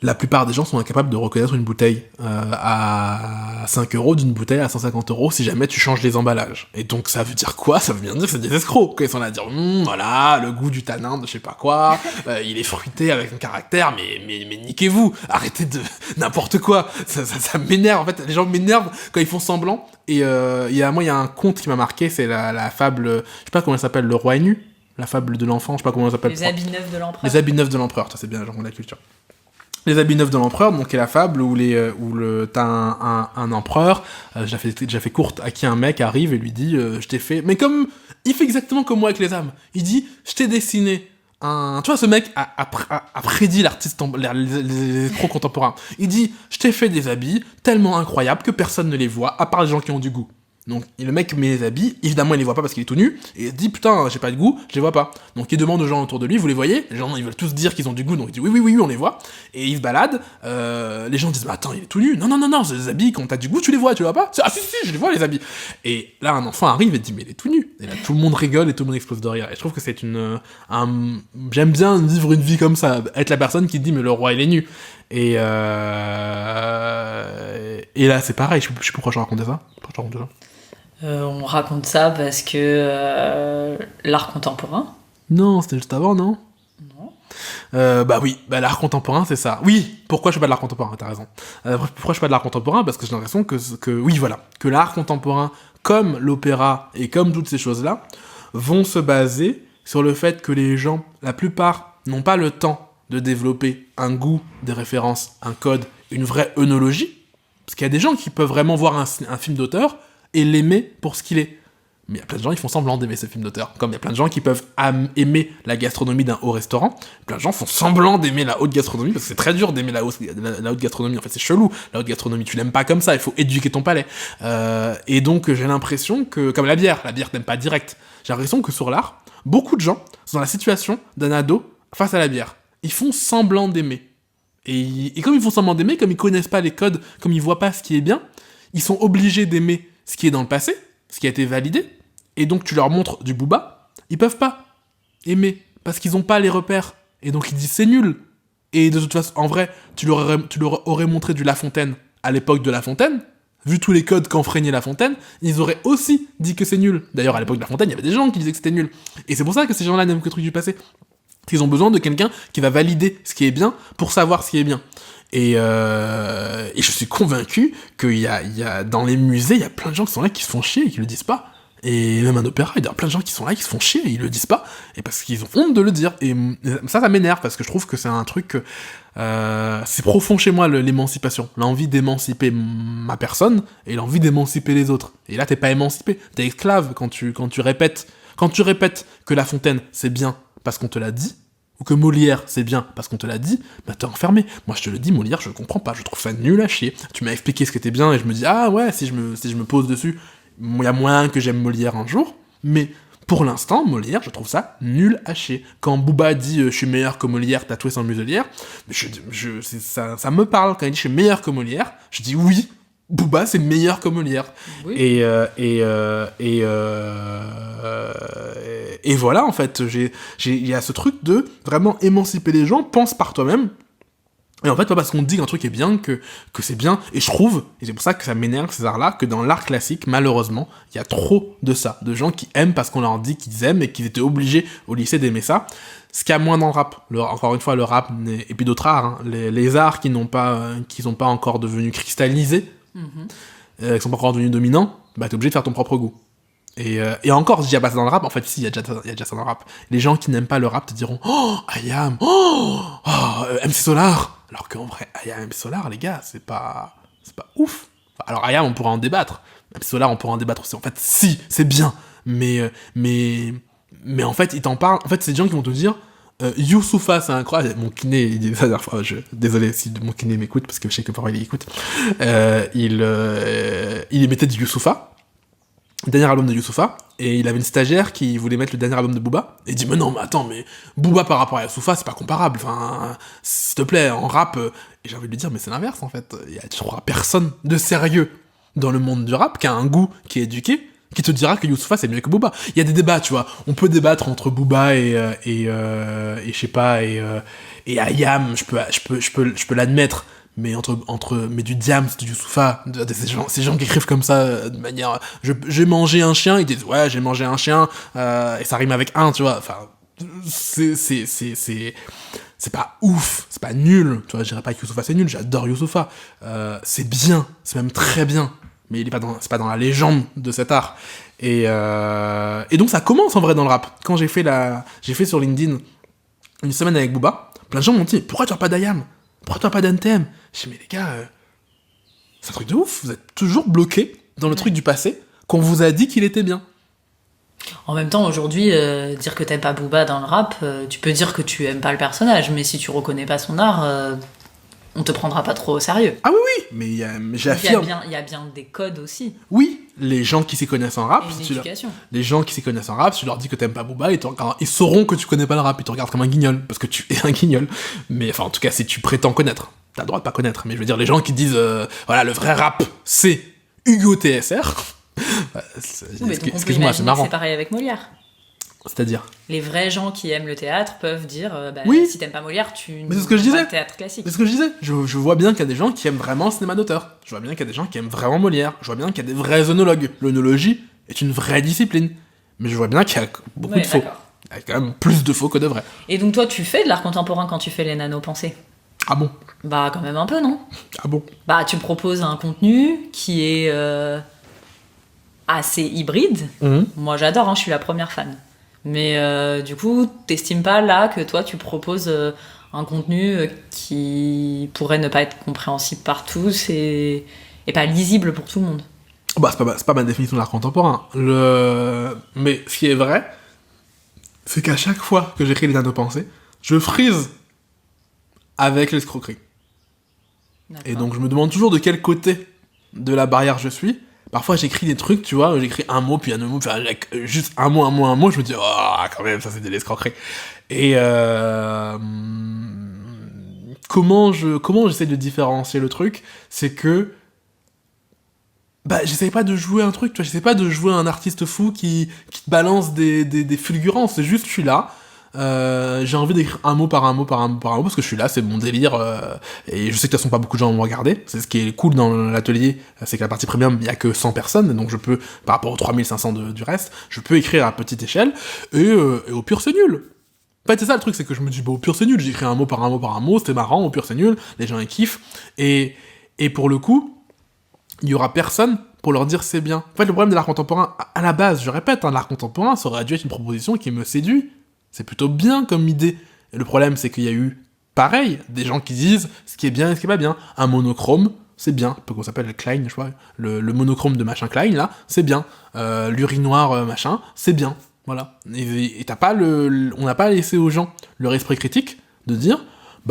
La plupart des gens sont incapables de reconnaître une bouteille à 5 € d'une bouteille à 150 € si jamais tu changes les emballages. Et donc ça veut dire quoi? Ça veut bien dire que c'est des escrocs. Quand ils sont là à dire voilà, le goût du tanin de je sais pas quoi, il est fruité avec un caractère, mais niquez-vous, arrêtez de n'importe quoi. Ça m'énerve, en fait, les gens m'énervent quand ils font semblant. Et il y a un conte qui m'a marqué, c'est la fable, je sais pas comment elle s'appelle, Le Roi est nu, la fable de l'enfant, je sais pas comment elle s'appelle. Les habits neufs de l'empereur. Les habits neufs de l'empereur, ça c'est bien, genre de la culture. Les habits neufs de l'empereur, donc, est la fable où t'as un empereur, j'ai fait courte, à qui un mec arrive et lui dit, je t'ai fait, mais comme, il fait exactement comme moi avec les âmes. Il dit, je t'ai dessiné tu vois, ce mec a prédit l'artiste, les escrocs contemporains. Il dit, je t'ai fait des habits tellement incroyables que personne ne les voit, à part les gens qui ont du goût. Donc le mec met les habits, évidemment il les voit pas parce qu'il est tout nu, et il dit putain j'ai pas de goût, je les vois pas. Donc il demande aux gens autour de lui, vous les voyez? Les gens ils veulent tous dire qu'ils ont du goût, donc il dit oui on les voit. Et il se balade, les gens disent bah attends il est tout nu, non c'est des habits, quand t'as du goût tu les vois pas? Ah si je les vois les habits. Et là un enfant arrive et dit mais il est tout nu. Et là tout le monde rigole et tout le monde explose de rire. Et je trouve que c'est j'aime bien vivre une vie comme ça, être la personne qui dit mais le roi il est nu. Et là c'est pareil, je sais plus pourquoi je racontais ça. On raconte ça parce que l'art contemporain. Non, c'était juste avant, non? Non. L'art contemporain, c'est ça. Oui, pourquoi je fais pas de l'art contemporain? T'as raison. Pourquoi je fais pas de l'art contemporain? Parce que j'ai l'impression que l'art contemporain, comme l'opéra et comme toutes ces choses-là, vont se baser sur le fait que les gens, la plupart, n'ont pas le temps de développer un goût, des références, un code, une vraie œnologie. Parce qu'il y a des gens qui peuvent vraiment voir un film d'auteur et l'aimer pour ce qu'il est. Mais il y a plein de gens qui font semblant d'aimer ce film d'auteur. Comme il y a plein de gens qui peuvent aimer la gastronomie d'un haut restaurant. Plein de gens font semblant d'aimer la haute gastronomie, parce que c'est très dur d'aimer la haute gastronomie. En fait, c'est chelou, la haute gastronomie. Tu l'aimes pas comme ça, il faut éduquer ton palais. Et donc, j'ai l'impression que, comme la bière t'aimes pas direct. J'ai l'impression que sur l'art, beaucoup de gens sont dans la situation d'un ado face à la bière. Ils font semblant d'aimer. Et comme ils font semblant d'aimer, comme ils connaissent pas les codes, comme ils voient pas ce qui est bien, ils sont obligés d'aimer ce qui est dans le passé, ce qui a été validé, et donc tu leur montres du booba, ils peuvent pas aimer, parce qu'ils ont pas les repères, et donc ils disent c'est nul. Et de toute façon, en vrai, tu leur aurais montré du La Fontaine à l'époque de La Fontaine, vu tous les codes qu'enfreignait La Fontaine, ils auraient aussi dit que c'est nul. D'ailleurs, à l'époque de La Fontaine, il y avait des gens qui disaient que c'était nul. Et c'est pour ça que ces gens-là n'aiment que le truc du passé. Ils ont besoin de quelqu'un qui va valider ce qui est bien pour savoir ce qui est bien. Et je suis convaincu qu'il y a dans les musées, il y a plein de gens qui sont là qui se font chier et qui le disent pas. Et même un opéra, il y a plein de gens qui sont là qui se font chier et ils le disent pas. Et parce qu'ils ont honte de le dire. Et ça m'énerve parce que je trouve que c'est un truc c'est profond chez moi, l'émancipation. L'envie d'émanciper ma personne et l'envie d'émanciper les autres. Et là, t'es pas émancipé. T'es esclave quand tu répètes. Quand tu répètes que La Fontaine, c'est bien parce qu'on te l'a dit, ou que Molière, c'est bien parce qu'on te l'a dit, bah t'es enfermé. Moi, je te le dis, Molière, je comprends pas. Je trouve ça nul à chier. Tu m'as expliqué ce qui était bien et je me dis, ah ouais, si je me pose dessus, il y a moyen que j'aime Molière un jour. Mais pour l'instant, Molière, je trouve ça nul à chier. Quand Booba dit je suis meilleur que Molière, tatoué sans muselière, ça me parle. Quand il dit je suis meilleur que Molière, je dis oui, Booba c'est meilleur que Molière. Oui. Et voilà, en fait, il y a ce truc de vraiment émanciper les gens, pense par toi-même. Et en fait, pas parce qu'on dit qu'un truc est bien que c'est bien. Et je trouve, et c'est pour ça que ça m'énerve ces arts-là, que dans l'art classique, malheureusement, il y a trop de ça. De gens qui aiment parce qu'on leur dit qu'ils aiment et qu'ils étaient obligés au lycée d'aimer ça. Ce qu'il y a moins dans le rap. Encore une fois, le rap, et puis d'autres arts, hein, les arts qui sont pas encore devenus cristallisés, qui sont pas encore devenus dominants, bah t'es obligé de faire ton propre goût. Et encore, je dis pas ça dans le rap, en fait, si, il y a déjà ça dans le rap. Les gens qui n'aiment pas le rap te diront oh, IAM, MC Solar. Alors qu'en vrai, IAM, MC Solar, les gars, c'est pas ouf. Alors IAM, on pourra en débattre. MC Solar, on pourra en débattre aussi. En fait, si, c'est bien. Mais en fait, ils t'en parlent. En fait, c'est des gens qui vont te dire Youssoupha, c'est incroyable. Mon kiné, il dit ça la dernière fois. Désolé si mon kiné m'écoute, parce que je sais que parfois il écoute. Il émettait du Youssoupha. Dernier album de Youssoupha, et il avait une stagiaire qui voulait mettre le dernier album de Booba, et il dit mais non, mais attends, mais Booba par rapport à Youssoupha, c'est pas comparable, enfin, s'il te plaît, en rap, et j'ai envie de lui dire, mais c'est l'inverse en fait, tu trouveras personne de sérieux dans le monde du rap qui a un goût, qui est éduqué, qui te dira que Youssoupha c'est mieux que Booba. Il y a des débats, tu vois, on peut débattre entre Booba et je sais pas, et Ayam, je peux l'admettre. Mais mais du Diams, du Youssoupha, ces gens qui écrivent comme ça de manière j'ai mangé un chien, ils disent ouais j'ai mangé un chien et ça rime avec un, tu vois, enfin c'est pas ouf, c'est pas nul, tu vois, je dirais pas que Youssoupha c'est nul, j'adore Youssoupha, c'est bien, c'est même très bien, mais c'est pas dans la légende de cet art. Et donc ça commence en vrai dans le rap. Quand j'ai fait sur LinkedIn une semaine avec Booba, plein de gens m'ont dit pourquoi tu as pas d'Ayam, pourquoi tu as pas d'NTM? Je dis mais les gars, c'est un truc de ouf, vous êtes toujours bloqués dans le truc du passé qu'on vous a dit qu'il était bien. En même temps, aujourd'hui, dire que t'aimes pas Booba dans le rap, tu peux dire que tu aimes pas le personnage, mais si tu reconnais pas son art, on te prendra pas trop au sérieux. Ah oui, mais j'affirme. Il y a bien des codes aussi. Oui, les gens qui s'y connaissent en rap, les gens qui s'y connaissent en rap, tu leur dis que t'aimes pas Booba, ils sauront que tu connais pas le rap, ils te regardent comme un guignol, parce que tu es un guignol. Mais enfin, en tout cas, si tu prétends connaître, t'as le droit de pas connaître. Mais je veux dire, les gens qui disent, voilà, le vrai rap, c'est Hugo TSR. Excuse-moi, c'est marrant. C'est pareil avec Molière. C'est-à-dire les vrais gens qui aiment le théâtre peuvent dire oui. Si t'aimes pas Molière, tu mais c'est ce que je disais. Pas le théâtre classique. C'est ce que je disais. Je vois bien qu'il y a des gens qui aiment vraiment le cinéma d'auteur. Je vois bien qu'il y a des gens qui aiment vraiment Molière. Je vois bien qu'il y a des vrais œnologues. L'œnologie est une vraie discipline. Mais je vois bien qu'il y a beaucoup de faux. D'accord. Il y a quand même plus de faux que de vrais. Et donc toi, tu fais de l'art contemporain quand tu fais les nano-pensées? Ah bon? Bah quand même un peu, non? Ah bon? Bah tu proposes un contenu qui est assez hybride. Moi j'adore, hein, je suis la première fan. Mais du coup, t'estimes pas là que toi tu proposes un contenu qui pourrait ne pas être compréhensible par tous et pas lisible pour tout le monde? Bah, c'est pas ma définition de l'art contemporain. Mais ce qui est vrai, c'est qu'à chaque fois que j'écris les nano-pensées, je frise avec l'escroquerie. D'accord. Et donc je me demande toujours de quel côté de la barrière je suis. Parfois j'écris des trucs, tu vois, j'écris un mot, puis un mot, enfin, juste un mot, je me dis, oh, quand même, ça c'est de l'escroquerie. Et comment j'essaie de différencier le truc, c'est que j'essaye pas de jouer un truc, tu vois, j'essaie pas de jouer un artiste fou qui te balance des fulgurances, c'est juste, je suis là, j'ai envie d'écrire un mot par un mot, parce que je suis là, c'est mon délire, et je sais que de toute façon pas beaucoup de gens vont me regarder, c'est ce qui est cool dans l'atelier, c'est que la partie premium, il y a que 100 personnes, donc je peux, par rapport aux 3500 du reste, je peux écrire à petite échelle, et au pire c'est nul. En fait, c'est ça le truc, c'est que je me dis, au pire c'est nul, j'écris un mot par un mot, c'était marrant, au pire c'est nul, les gens ils kiffent, et pour le coup, il y aura personne pour leur dire c'est bien. En fait, le problème de l'art contemporain, à la base, je répète, l'art contemporain, ça aurait dû être une proposition qui me séduit. C'est plutôt bien comme idée. Et le problème, c'est qu'il y a eu, pareil, des gens qui disent ce qui est bien et ce qui est pas bien. Un monochrome, c'est bien. Un peu qu'on s'appelle le Klein, je crois. Le monochrome de machin Klein, là, c'est bien. L'urinoir, machin, c'est bien. Voilà. Et t'as pas on n'a pas laissé aux gens leur esprit critique de dire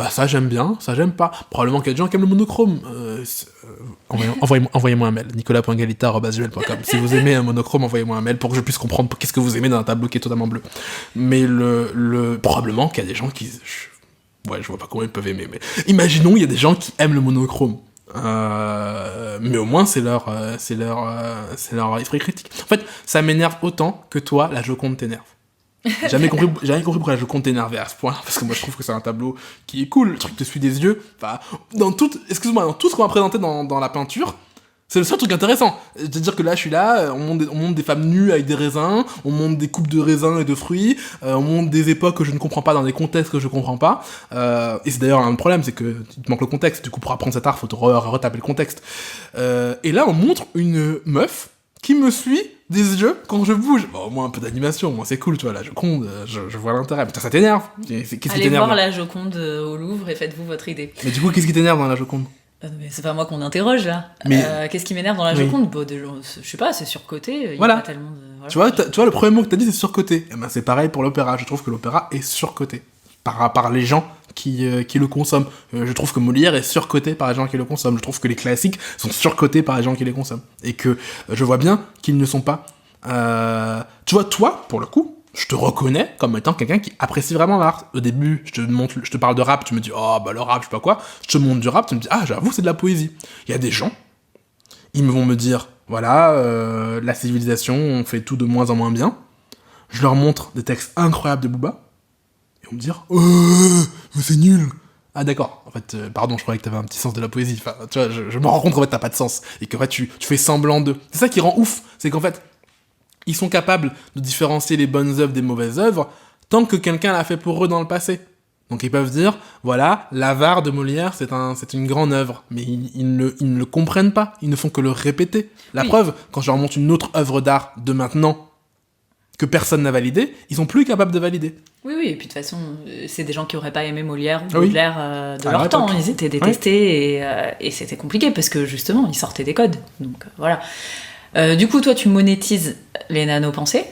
ça j'aime bien, ça j'aime pas. Probablement qu'il y a des gens qui aiment le monochrome. Envoyez-moi un mail, nicolas.galita@gmail.com. Si vous aimez un monochrome, envoyez-moi un mail pour que je puisse comprendre qu'est-ce que vous aimez dans un tableau qui est totalement bleu. Mais probablement qu'il y a des gens qui... je vois pas comment ils peuvent aimer, mais imaginons il y a des gens qui aiment le monochrome. Mais au moins c'est leur esprit critique. En fait, ça m'énerve autant que toi, la Joconde t'énerve. J'ai jamais compris pourquoi la Joconde t'énervait à ce point, parce que moi je trouve que c'est un tableau qui est cool, le truc te suit des yeux, enfin, dans tout ce qu'on va présenter dans la peinture, c'est le seul truc intéressant. C'est-à-dire que là, je suis là, on montre des femmes nues avec des raisins, on montre des coupes de raisins et de fruits, on montre des époques que je ne comprends pas dans des contextes que je comprends pas, et c'est d'ailleurs un problème, c'est que il te manque le contexte, du coup pour apprendre cet art, faut te retaper le contexte. Et là, on montre une meuf qui me suit des yeux quand je bouge. Au moins un peu d'animation, moi c'est cool, tu vois, la Joconde, je vois l'intérêt. Putain, ça t'énerve. Qu'est-ce qui Allez t'énerve voir la Joconde au Louvre et faites-vous votre idée. Mais du coup, qu'est-ce qui t'énerve dans la Joconde? Mais c'est pas moi qu'on interroge là. Mais... qu'est-ce qui m'énerve dans la Joconde? Je sais pas, c'est surcoté. Voilà. Y a pas tellement de... Voilà. Tu vois, le premier mot que t'as dit, c'est surcoté. Et c'est pareil pour l'opéra. Je trouve que l'opéra est surcoté par les gens qui le consomment. Je trouve que Molière est surcoté par les gens qui le consomment. Je trouve que les classiques sont surcotés par les gens qui les consomment. Et que je vois bien qu'ils ne sont pas... Tu vois, toi, pour le coup, je te reconnais comme étant quelqu'un qui apprécie vraiment l'art. Au début, je te parle de rap, tu me dis, oh, le rap, je sais pas quoi. Je te montre du rap, tu me dis, ah, j'avoue, c'est de la poésie. Il y a des gens, ils vont me dire, voilà, la civilisation, on fait tout de moins en moins bien. Je leur montre des textes incroyables de Booba. Ils vont me dire, mais c'est nul. Ah d'accord, en fait, pardon, je croyais que t'avais un petit sens de la poésie. Enfin, tu vois, je me rends compte qu'en fait, t'as pas de sens. Et qu'en fait, tu fais semblant de... C'est ça qui rend ouf, c'est qu'en fait, ils sont capables de différencier les bonnes œuvres des mauvaises œuvres tant que quelqu'un l'a fait pour eux dans le passé. Donc ils peuvent dire, voilà, l'Avare de Molière, c'est une grande œuvre. Mais ils ne le comprennent pas, ils ne font que le répéter. La preuve, quand je leur montre une autre œuvre d'art de maintenant, que personne n'a validé, ils sont plus capables de valider. Oui, et puis de toute façon, c'est des gens qui auraient pas aimé Molière ou Baudelaire de leur temps. Ils étaient détestés et c'était compliqué parce que justement, ils sortaient des codes. Donc voilà. Du coup, toi, tu monétises les nano-pensées.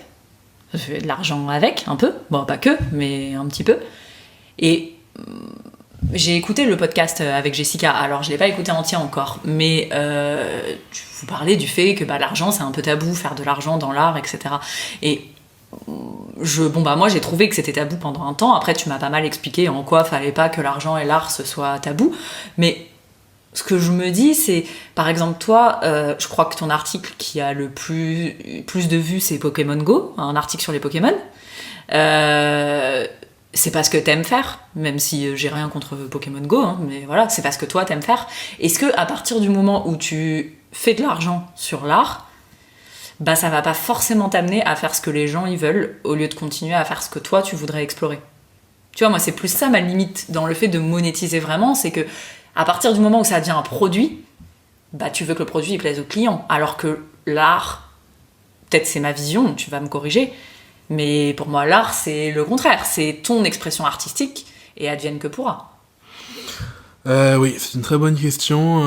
Tu fais de l'argent avec, un peu. Bon, pas que, mais un petit peu. Et j'ai écouté le podcast avec Jessica. Alors, je l'ai pas écouté entier encore. Mais vous parlez du fait que l'argent, c'est un peu tabou, faire de l'argent dans l'art, etc. Et moi, j'ai trouvé que c'était tabou pendant un temps. Après, tu m'as pas mal expliqué en quoi fallait pas que l'argent et l'art, ce soit tabou. Mais... ce que je me dis, c'est, par exemple, toi, je crois que ton article qui a le plus de vues, c'est Pokémon Go, un article sur les Pokémon. C'est pas ce que t'aimes faire, même si j'ai rien contre Pokémon Go, hein, mais voilà, c'est pas ce que toi t'aimes faire. Est-ce que à partir du moment où tu fais de l'argent sur l'art, ça va pas forcément t'amener à faire ce que les gens ils veulent, au lieu de continuer à faire ce que toi tu voudrais explorer? Tu vois, moi, c'est plus ça ma limite dans le fait de monétiser vraiment, c'est que à partir du moment où ça devient un produit, tu veux que le produit il plaise au client. Alors que l'art, peut-être c'est ma vision, tu vas me corriger, mais pour moi l'art c'est le contraire, c'est ton expression artistique et advienne que pourra. Oui, c'est une très bonne question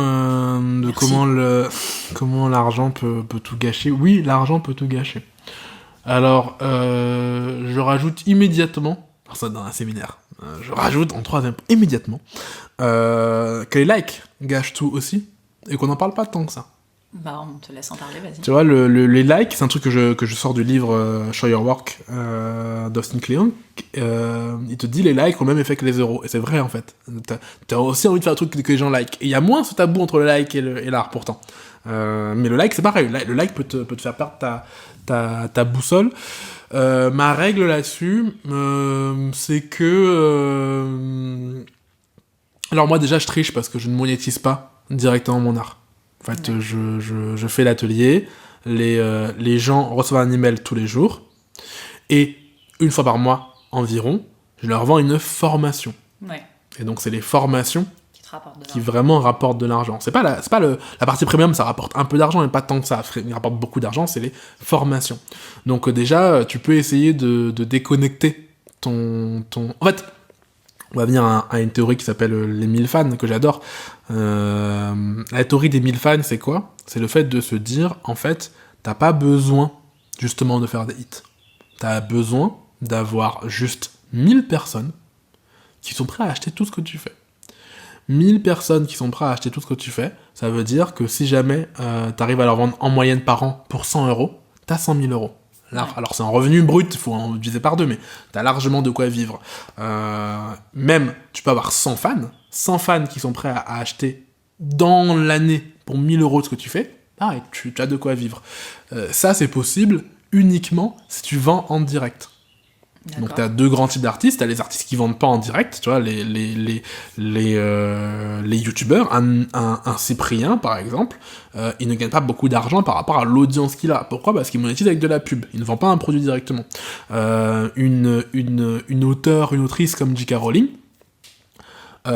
de Merci. comment l'argent peut tout gâcher. Oui, l'argent peut tout gâcher. Alors, je rajoute immédiatement, alors ça dans un séminaire, je rajoute en troisième immédiatement que les likes gâchent tout aussi et qu'on n'en parle pas tant que ça. Bah, on te laisse en parler, vas-y. Tu vois, les likes, c'est un truc que je sors du livre Show Your Work d'Austin Kleon. Il te dit les likes ont le même effet que les euros. Et c'est vrai, en fait. T'as aussi envie de faire un truc que les gens like. Et il y a moins ce tabou entre le like et l'art, pourtant. Mais le like, c'est pareil. Le like peut te faire perdre ta boussole. Ma règle là-dessus, c'est que... Alors moi, déjà, je triche parce que je ne monétise pas directement mon art. En fait, Ouais. je fais l'atelier, les gens reçoivent un email tous les jours, et une fois par mois environ, je leur vends une formation. Ouais. Et donc, c'est les formations Qui te rapporte de qui l'argent. vraiment rapportent de l'argent. C'est pas la partie premium, ça rapporte un peu d'argent, mais pas tant que ça. Il rapporte beaucoup d'argent, c'est les formations. Donc, déjà, tu peux essayer de déconnecter ton... En fait, on va venir à une théorie qui s'appelle les 1000 fans, que j'adore. La théorie des 1000 fans, c'est quoi? C'est le fait de se dire, en fait, t'as pas besoin, justement, de faire des hits. T'as besoin d'avoir juste 1000 personnes qui sont prêtes à acheter tout ce que tu fais. 1000 personnes qui sont prêtes à acheter tout ce que tu fais, ça veut dire que si jamais t'arrives à leur vendre en moyenne par an pour 100 euros, t'as 100 000 euros. Là, Ouais. alors c'est un revenu brut, il faut en diviser par deux, mais t'as largement de quoi vivre. Même, tu peux avoir 100 fans qui sont prêts à acheter dans l'année pour 1000 euros ce que tu fais, pareil, tu as de quoi vivre. Ça, c'est possible uniquement si tu vends en direct. Donc D'accord. t'as deux grands types d'artistes, t'as les artistes qui vendent pas en direct, tu vois, les youtubeurs, un Cyprien par exemple, il ne gagne pas beaucoup d'argent par rapport à l'audience qu'il a. Pourquoi? Parce qu'il monétise avec de la pub, il ne vend pas un produit directement. Une auteure, une autrice comme J.K. Rowling,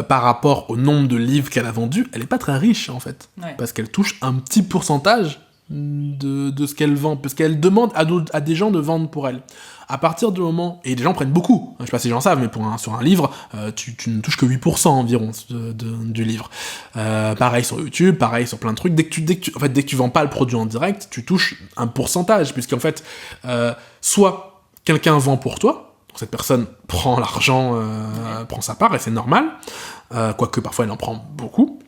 par rapport au nombre de livres qu'elle a vendus, elle est pas très riche en fait, Ouais. parce qu'elle touche un petit pourcentage de ce qu'elle vend, parce qu'elle demande à des gens de vendre pour elle. À partir du moment... Et les gens prennent beaucoup, je sais pas si les gens savent, mais sur un livre, tu ne touches que 8% environ du livre. Pareil sur YouTube, pareil sur plein de trucs. Dès que tu vends pas le produit en direct, tu touches un pourcentage, puisqu'en fait, soit quelqu'un vend pour toi, donc cette personne prend l'argent, prend sa part, et c'est normal, quoique parfois elle en prend beaucoup.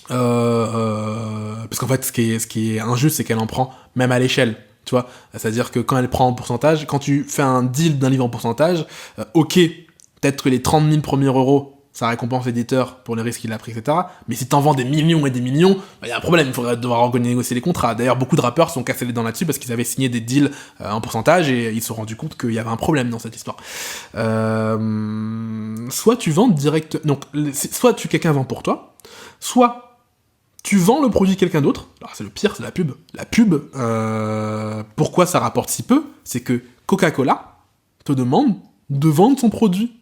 Parce qu'en fait, ce qui est injuste, c'est qu'elle en prend même à l'échelle, tu vois. C'est-à-dire que quand elle prend en pourcentage, quand tu fais un deal d'un livre en pourcentage, ok, peut-être que les 30 000 premiers euros, ça récompense l'éditeur pour les risques qu'il a pris, etc. Mais si t'en vends des millions et des millions, il y a un problème, il faudrait devoir renégocier les contrats. D'ailleurs, beaucoup de rappeurs se sont cassés les dents là-dessus parce qu'ils avaient signé des deals en pourcentage et ils se sont rendus compte qu'il y avait un problème dans cette histoire. Soit tu vends direct... Donc, soit quelqu'un vend pour toi, soit tu vends le produit de quelqu'un d'autre. Alors c'est le pire, c'est la pub. La pub, pourquoi ça rapporte si peu? C'est que Coca-Cola te demande de vendre son produit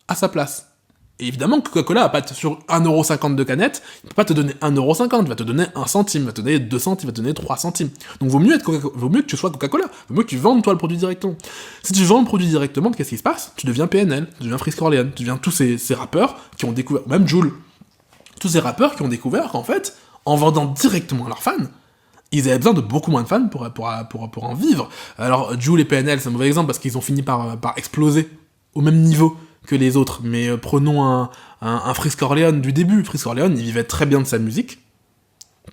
à sa place. Et évidemment, Coca-Cola va pas sur 1,50€ de canette, il peut pas te donner 1,50€, il va te donner 1 centime, il va te donner 2 centimes, il va te donner 3 centimes. Donc vaut mieux que tu sois Coca-Cola, vaut mieux que tu vendes toi le produit directement. Si tu vends le produit directement, qu'est-ce qui se passe? Tu deviens PNL, tu deviens Frisk Orleans, tu deviens tous ces rappeurs qui ont découvert, même Jul, tous ces rappeurs qui ont découvert qu'en fait, en vendant directement à leurs fans, ils avaient besoin de beaucoup moins de fans pour en vivre. Alors, Jul et PNL, c'est un mauvais exemple parce qu'ils ont fini par exploser au même niveau que les autres. Mais prenons un Frisk Orleans du début. Frisk Orleans, il vivait très bien de sa musique,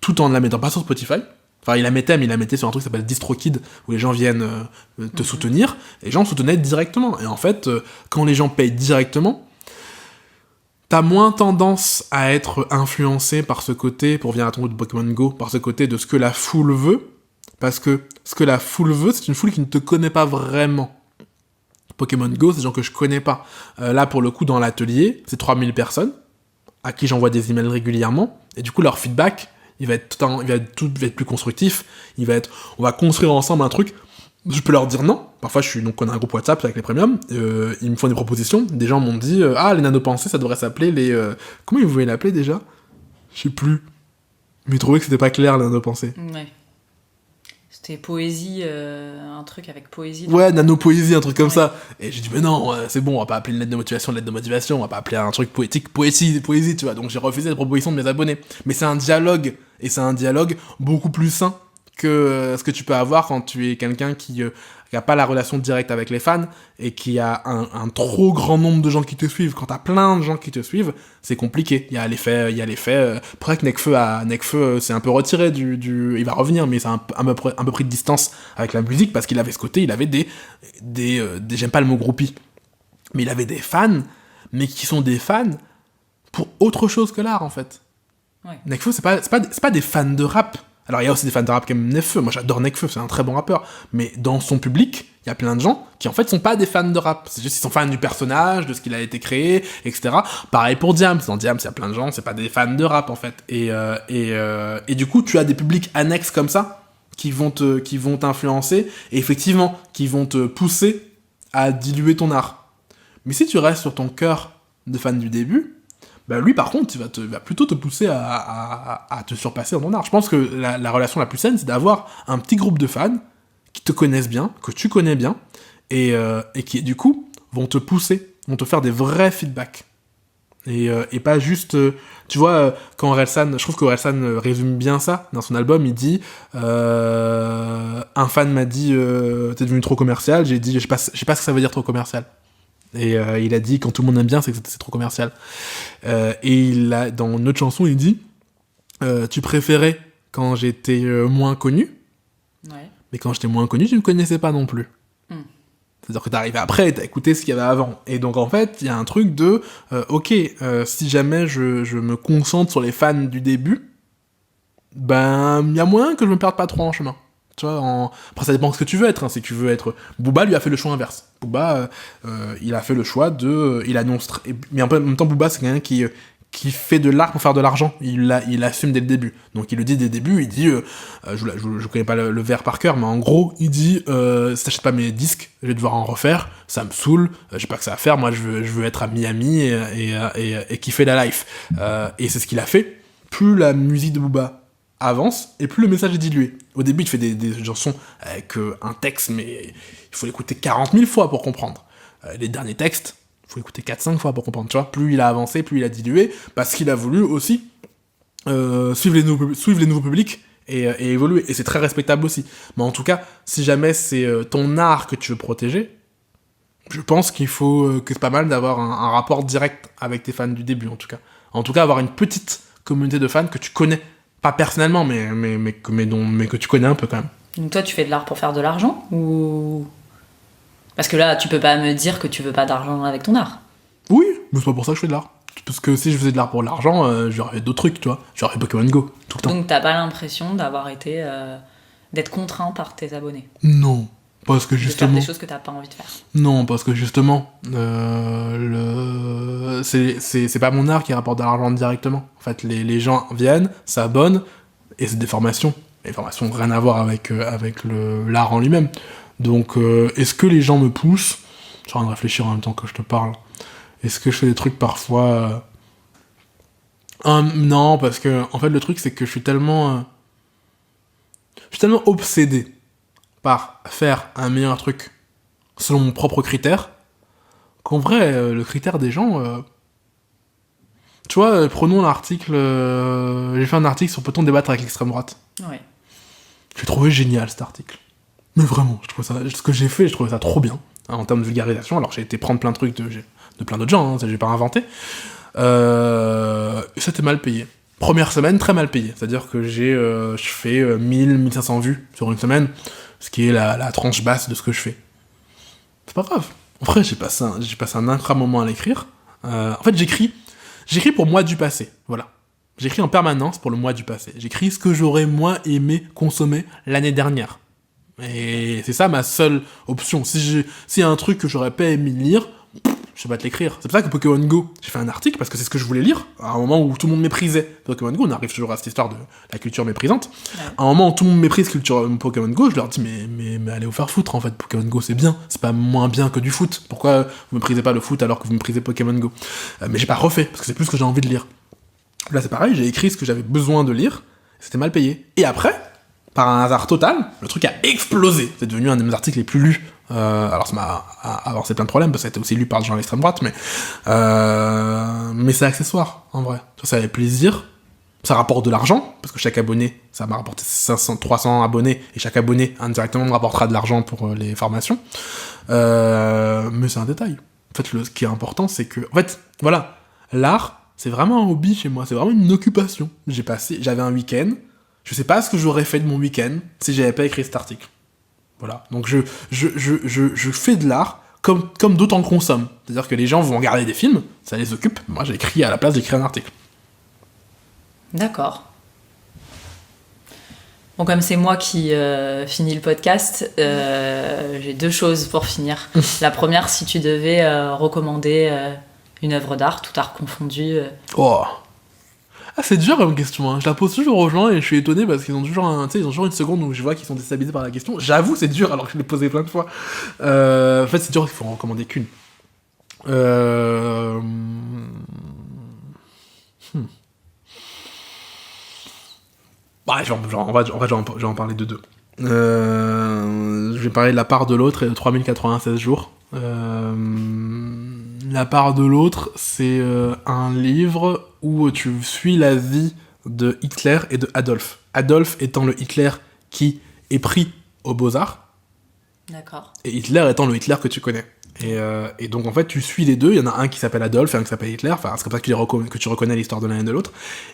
tout en ne la mettant pas sur Spotify. Enfin, il la mettait, mais il la mettait sur un truc qui s'appelle DistroKid, où les gens viennent te soutenir, et les gens soutenaient directement. Et en fait, quand les gens payent directement, t'as moins tendance à être influencé par ce côté, pour revenir à ton truc de Pokémon Go, par ce côté de ce que la foule veut, parce que ce que la foule veut, c'est une foule qui ne te connaît pas vraiment. Pokémon Go, c'est des gens que je connais pas. Là, pour le coup, dans l'atelier, c'est 3000 personnes, à qui j'envoie des emails régulièrement, et du coup, leur feedback, il va être plus constructif, on va construire ensemble un truc. Je peux leur dire non. Parfois, donc on a un groupe WhatsApp avec les premiums. Ils me font des propositions. Des gens m'ont dit les nanopensées, ça devrait s'appeler les. Comment ils voulaient l'appeler déjà? Je sais plus. Mais ils trouvaient que c'était pas clair les nanopensées. Ouais. C'était poésie, un truc avec poésie. Ouais, nano-poésie, un truc comme ça. Et j'ai dit, mais non, c'est bon, on va pas appeler une lettre de motivation, on va pas appeler un truc poétique, poésie, tu vois. Donc j'ai refusé la proposition de mes abonnés. Mais c'est un dialogue, et c'est un dialogue beaucoup plus sain que ce que tu peux avoir quand tu es quelqu'un qui a pas la relation directe avec les fans et qui a un trop grand nombre de gens qui te suivent. Quand t'as plein de gens qui te suivent, c'est compliqué. Il y a l'effet. Après que Nekfeu s'est un peu retiré il va revenir, mais c'est un peu pris de distance avec la musique parce qu'il avait ce côté, il avait des j'aime pas le mot groupie, mais il avait des fans, mais qui sont des fans pour autre chose que l'art en fait. Ouais. Nekfeu, c'est pas des fans de rap. Alors il y a aussi des fans de rap qui aiment Nekfeu, moi j'adore Nekfeu, c'est un très bon rappeur, mais dans son public, il y a plein de gens qui en fait sont pas des fans de rap, c'est juste qu'ils sont fans du personnage, de ce qu'il a été créé, etc. Pareil pour Diams, dans Diams il y a plein de gens, c'est pas des fans de rap en fait, et du coup tu as des publics annexes comme ça, qui vont t'influencer, et effectivement, qui vont te pousser à diluer ton art. Mais si tu restes sur ton cœur de fan du début, bah lui par contre il va plutôt te pousser à te surpasser dans ton art. Je pense que la relation la plus saine c'est d'avoir un petit groupe de fans qui te connaissent bien, que tu connais bien, et qui du coup vont te pousser, vont te faire des vrais feedbacks. Et pas juste, tu vois, quand Orelsan, je trouve qu'Orelsan résume bien ça, dans son album, il dit, un fan m'a dit, t'es devenu trop commercial, j'ai dit, je sais pas ce que ça veut dire trop commercial. Et il a dit, quand tout le monde aime bien, c'est que c'est trop commercial. Et dans une autre chanson, il dit, tu préférais quand j'étais moins connu, Ouais. mais quand j'étais moins connu, tu me connaissais pas non plus. C'est-à-dire que t'es arrivé après et t'as écouté ce qu'il y avait avant. Et donc en fait, il y a un truc de, si jamais je me concentre sur les fans du début, ben, il y a moyen que je me perde pas trop en chemin. Tu vois, après ça dépend de ce que tu veux être, hein. Si tu veux être... Booba lui a fait le choix inverse. Booba, il a fait le choix de... Il annonce... Mais en même temps, Booba, c'est quelqu'un qui fait de l'art pour faire de l'argent. Il assume dès le début. Donc il le dit dès le début, il dit... je connais pas le vers par cœur, mais en gros, il dit si t'achètes pas mes disques, je vais devoir en refaire, ça me saoule, j'ai pas que ça à faire, moi je veux être à Miami et kiffer la life. Et c'est ce qu'il a fait. Plus la musique de Booba avance, et plus le message est dilué. Au début, il fait des chansons avec un texte, mais il faut l'écouter 40 000 fois pour comprendre. Les derniers textes, il faut l'écouter 4-5 fois pour comprendre, tu vois. Plus il a avancé, plus il a dilué, parce qu'il a voulu aussi suivre les nouveaux publics et évoluer. Et c'est très respectable aussi. Mais en tout cas, si jamais c'est ton art que tu veux protéger, je pense qu'il faut que c'est pas mal d'avoir un rapport direct avec tes fans du début, en tout cas. En tout cas, avoir une petite communauté de fans que tu connais. Pas personnellement, mais que tu connais un peu quand même. Donc toi, tu fais de l'art pour faire de l'argent ou... Parce que là, tu peux pas me dire que tu veux pas d'argent avec ton art. Oui, mais c'est pas pour ça que je fais de l'art. Parce que si je faisais de l'art pour l'argent, j'aurais fait d'autres trucs, tu vois. J'aurais fait Pokémon Go, tout le temps. Donc t'as pas l'impression d'avoir été... d'être contraint par tes abonnés. Non, parce que justement... De faire des choses que t'as pas envie de faire. Non, parce que justement, c'est pas mon art qui rapporte de l'argent directement. En fait, les gens viennent, s'abonnent, et c'est des formations. Les formations n'ont rien à voir avec l'art en lui-même. Donc, est-ce que les gens me poussent ? Je suis en train de réfléchir en même temps que je te parle. Est-ce que je fais des trucs parfois... Non, parce que, en fait, le truc, c'est que je suis tellement obsédé par faire un meilleur truc selon mon propre critère, qu'en vrai, le critère des gens... Tu vois, prenons l'article... j'ai fait un article sur peut-on débattre avec l'extrême droite. Ouais. J'ai trouvé génial cet article. Mais vraiment, je trouve ça, ce que j'ai fait, je trouvais ça trop bien, hein, en termes de vulgarisation. Alors j'ai été prendre plein de trucs de plein d'autres gens, hein, ça j'ai pas inventé. C'était mal payé. Première semaine, très mal payé. C'est-à-dire que je fais 1000-1500 vues sur une semaine, ce qui est la tranche basse de ce que je fais. C'est pas grave. En vrai, j'ai passé un incroyable moment à l'écrire. En fait, j'écris pour moi du passé, voilà. J'écris en permanence pour le mois du passé. J'écris ce que j'aurais moins aimé consommer l'année dernière. Et c'est ça ma seule option. S'il y a un truc que j'aurais pas aimé lire, je vais pas te l'écrire. C'est pour ça que Pokémon Go, j'ai fait un article parce que c'est ce que je voulais lire. À un moment où tout le monde méprisait Pokémon Go, on arrive toujours à cette histoire de la culture méprisante. Ouais. À un moment où tout le monde méprise culture Pokémon Go, je leur dis mais allez vous faire foutre en fait. Pokémon Go c'est bien, c'est pas moins bien que du foot. Pourquoi vous méprisez pas le foot alors que vous méprisez Pokémon Go? Mais j'ai pas refait parce que c'est plus ce que j'ai envie de lire. Là c'est pareil, j'ai écrit ce que j'avais besoin de lire, c'était mal payé. Et après, par un hasard total, le truc a explosé. C'est devenu un de mes articles les plus lus. Alors ça m'a avancé plein de problèmes, parce que ça a été aussi lu par des gens à l'extrême droite, mais c'est accessoire, en vrai. Ça fait plaisir, ça rapporte de l'argent, parce que chaque abonné, ça m'a rapporté 300 abonnés, et chaque abonné indirectement me rapportera de l'argent pour les formations. Mais c'est un détail. En fait, ce qui est important, c'est que... En fait, voilà, l'art, c'est vraiment un hobby chez moi, c'est vraiment une occupation. J'avais un week-end, je sais pas ce que j'aurais fait de mon week-end si j'avais pas écrit cet article. Voilà, donc je fais de l'art comme d'autres en consomment. C'est-à-dire que les gens vont regarder des films, ça les occupe, moi j'ai écrit à la place d'écrire un article. D'accord. Bon, comme c'est moi qui finis le podcast, j'ai 2 choses pour finir. La première, si tu devais recommander une œuvre d'art, tout art confondu. Oh. Ah, c'est dur comme question, hein. Je la pose toujours aux gens et je suis étonné parce qu'ils ont toujours ils ont toujours une seconde où je vois qu'ils sont déstabilisés par la question. J'avoue, c'est dur alors que je l'ai posé plein de fois. En fait, c'est dur, il faut en recommander qu'une. Bah, on va en parler de 2. Je vais parler de La part de l'autre et de 3096 jours. La part de l'autre, c'est un livre où tu suis la vie de Hitler et de Adolf. Adolf étant le Hitler qui est pris aux Beaux-Arts. D'accord. Et Hitler étant le Hitler que tu connais. Et donc en fait tu suis les deux, il y en a un qui s'appelle Adolf et un qui s'appelle Hitler, enfin c'est comme ça que tu reconnais l'histoire de l'un et de l'autre,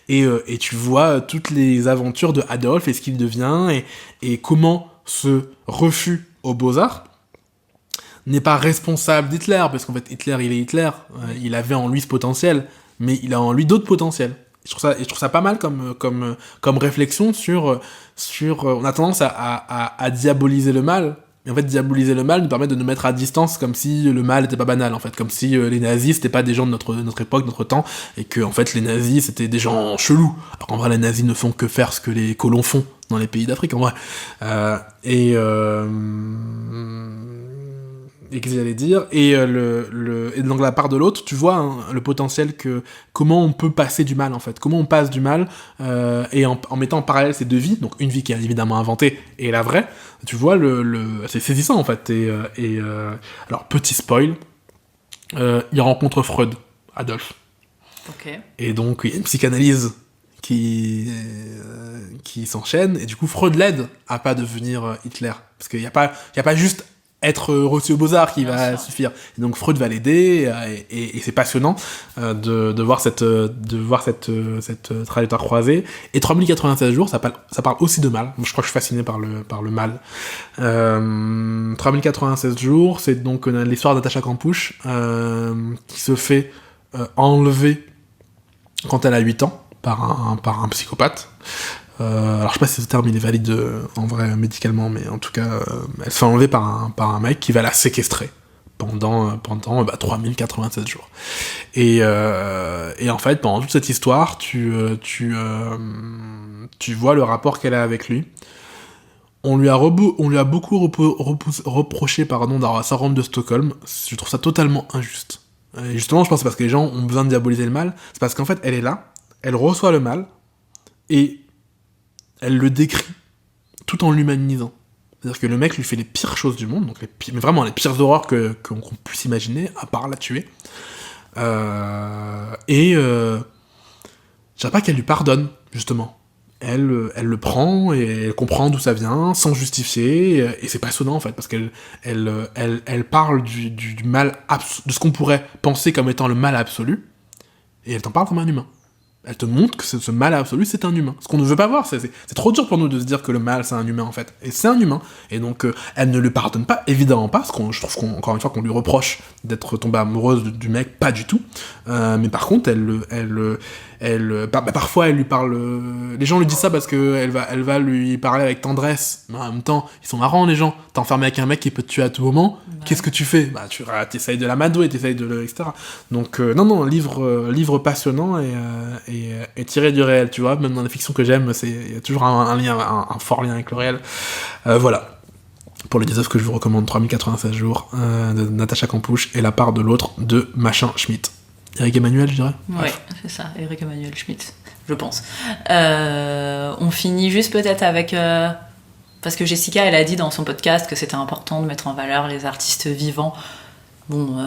et tu vois toutes les aventures de Adolf et ce qu'il devient, et comment ce refus aux Beaux-Arts n'est pas responsable d'Hitler, parce qu'en fait Hitler il est Hitler, il avait en lui ce potentiel, mais il a en lui d'autres potentiels. Je trouve ça pas mal comme réflexion sur on a tendance à diaboliser le mal. Et en fait, diaboliser le mal nous permet de nous mettre à distance, comme si le mal était pas banal, en fait. Comme si les nazis, c'était pas des gens de notre époque, notre temps, et que, en fait, les nazis, c'était des gens chelous. Alors qu'en vrai, les nazis ne font que faire ce que les colons font dans les pays d'Afrique, en vrai. Et qu'est-ce que j'allais dire ? Et donc, la part de l'autre, tu vois le potentiel comment on peut passer du mal, en fait. Comment on passe du mal, et en mettant en parallèle ces 2 vies, donc une vie qui est évidemment inventée et la vraie, tu vois, c'est saisissant, en fait. Alors, petit spoil, il rencontre Freud, Adolphe. Ok. Et donc, il y a une psychanalyse qui s'enchaîne, et du coup, Freud l'aide à pas devenir Hitler. Parce qu'il y a pas juste être reçu aux Beaux-Arts qui va suffire. Et donc Freud va l'aider, et c'est passionnant de voir cette trajectoire croisée. Et 3096 jours, ça parle aussi de mal. Je crois que je suis fasciné par le mal. 3096 jours, c'est donc l'histoire de Natacha Campouche qui se fait enlever quand elle a 8 ans par un psychopathe. Alors je sais pas si ce terme il est valide en vrai médicalement, mais en tout cas elle se fait enlever par un mec qui va la séquestrer pendant 3096 jours. Et en fait pendant toute cette histoire tu vois le rapport qu'elle a avec lui. On lui a beaucoup reproché dans sa syndrome de Stockholm. Je trouve ça totalement injuste. Et justement, je pense que c'est parce que les gens ont besoin de diaboliser le mal. C'est parce qu'en fait elle est là, elle reçoit le mal, et elle le décrit tout en l'humanisant. C'est-à-dire que le mec lui fait les pires choses du monde, donc mais vraiment les pires horreurs qu'on puisse imaginer, à part la tuer. Je dirais pas qu'elle lui pardonne, justement. Elle le prend et elle comprend d'où ça vient, sans justifier, et c'est passionnant en fait, parce qu'elle parle du mal de ce qu'on pourrait penser comme étant le mal absolu, et elle t'en parle comme un humain. Elle te montre que ce mal absolu, c'est un humain. Ce qu'on ne veut pas voir, c'est trop dur pour nous de se dire que le mal, c'est un humain, en fait. Et c'est un humain. Et donc, elle ne lui pardonne pas, évidemment pas, parce je trouve encore une fois qu'on lui reproche d'être tombée amoureuse du mec, pas du tout. Mais par contre, parfois, elle lui parle... Les gens lui disent ça parce qu'elle va lui parler avec tendresse. Mais en même temps, ils sont marrants, les gens. T'es enfermé avec un mec qui peut te tuer à tout moment. Ouais. Qu'est-ce que tu fais ? Tu essayes de l'amadouer, etc. Donc, non, livre passionnant et tiré du réel, tu vois. Même dans les fictions que j'aime, il y a toujours un fort lien avec le réel. Voilà. Pour les 10 œuvres que je vous recommande, 3096 jours, de Natacha Campouche, et La part de l'autre, de Machin Schmitt. Éric Emmanuel, je dirais. Ouais, c'est ça, Éric Emmanuel Schmitt, je pense. On finit juste peut-être avec Parce que Jessica, elle a dit dans son podcast que c'était important de mettre en valeur les artistes vivants. Bon,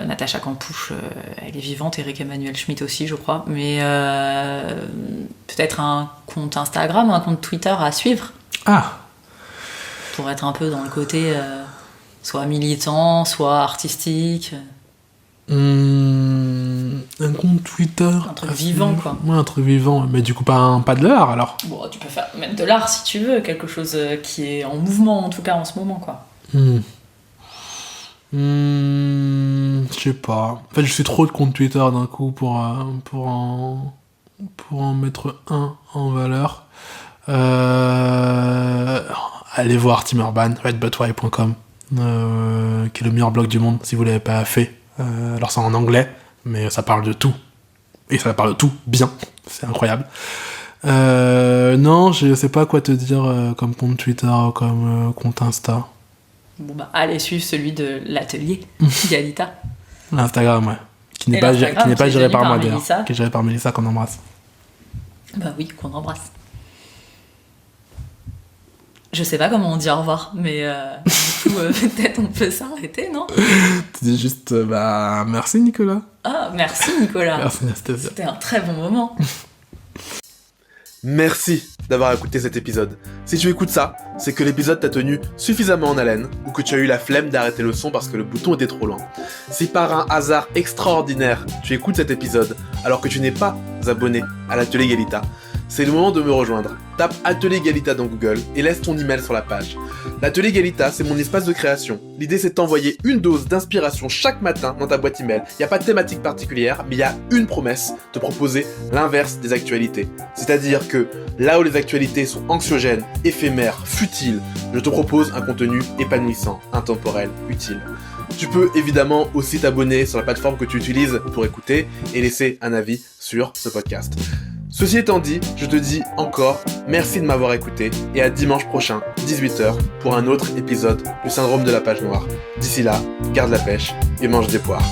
Natacha Campouche, elle est vivante, Eric Emmanuel Schmitt aussi, je crois. Mais peut-être un compte Instagram, un compte Twitter à suivre. Ah. Pour être un peu dans le côté soit militant, soit artistique. Un compte Twitter. Un truc vivant, quoi. Ouais, un truc vivant. Mais du coup, pas de l'art, alors. Bon, tu peux faire même de l'art si tu veux, quelque chose qui est en mouvement, en tout cas en ce moment, quoi. Je sais pas. En fait, je suis trop de compte Twitter d'un coup pour en mettre un en valeur. Allez voir Tim Urban, redbutwhy.com, qui est le meilleur blog du monde si vous l'avez pas fait. Alors c'est en anglais, mais ça parle de tout. Et ça parle de tout bien. C'est incroyable. Non, je sais pas quoi te dire comme compte Twitter, comme compte Insta. Bon bah, allez suivre celui de l'atelier Galita. L'Instagram, ouais. Qui n'est pas géré par moi d'ailleurs. Qui est géré par Mélissa qu'on embrasse. Bah oui, qu'on embrasse. Je sais pas comment on dit au revoir, mais du coup, peut-être on peut s'arrêter, non? Tu dis juste, merci Nicolas. Ah, merci Nicolas. Merci Anastasia. C'était un très bon moment. Merci d'avoir écouté cet épisode. Si tu écoutes ça, c'est que l'épisode t'a tenu suffisamment en haleine ou que tu as eu la flemme d'arrêter le son parce que le bouton était trop loin. Si par un hasard extraordinaire, tu écoutes cet épisode alors que tu n'es pas abonné à l'Atelier Galita, c'est le moment de me rejoindre. Tape Atelier Galita dans Google et laisse ton email sur la page. L'Atelier Galita, c'est mon espace de création. L'idée, c'est de t'envoyer une dose d'inspiration chaque matin dans ta boîte email. Il n'y a pas de thématique particulière, mais il y a une promesse, te proposer l'inverse des actualités. C'est-à-dire que là où les actualités sont anxiogènes, éphémères, futiles, je te propose un contenu épanouissant, intemporel, utile. Tu peux évidemment aussi t'abonner sur la plateforme que tu utilises pour écouter et laisser un avis sur ce podcast. Ceci étant dit, je te dis encore merci de m'avoir écouté et à dimanche prochain, 18h, pour un autre épisode du syndrome de la page noire. D'ici là, garde la pêche et mange des poires.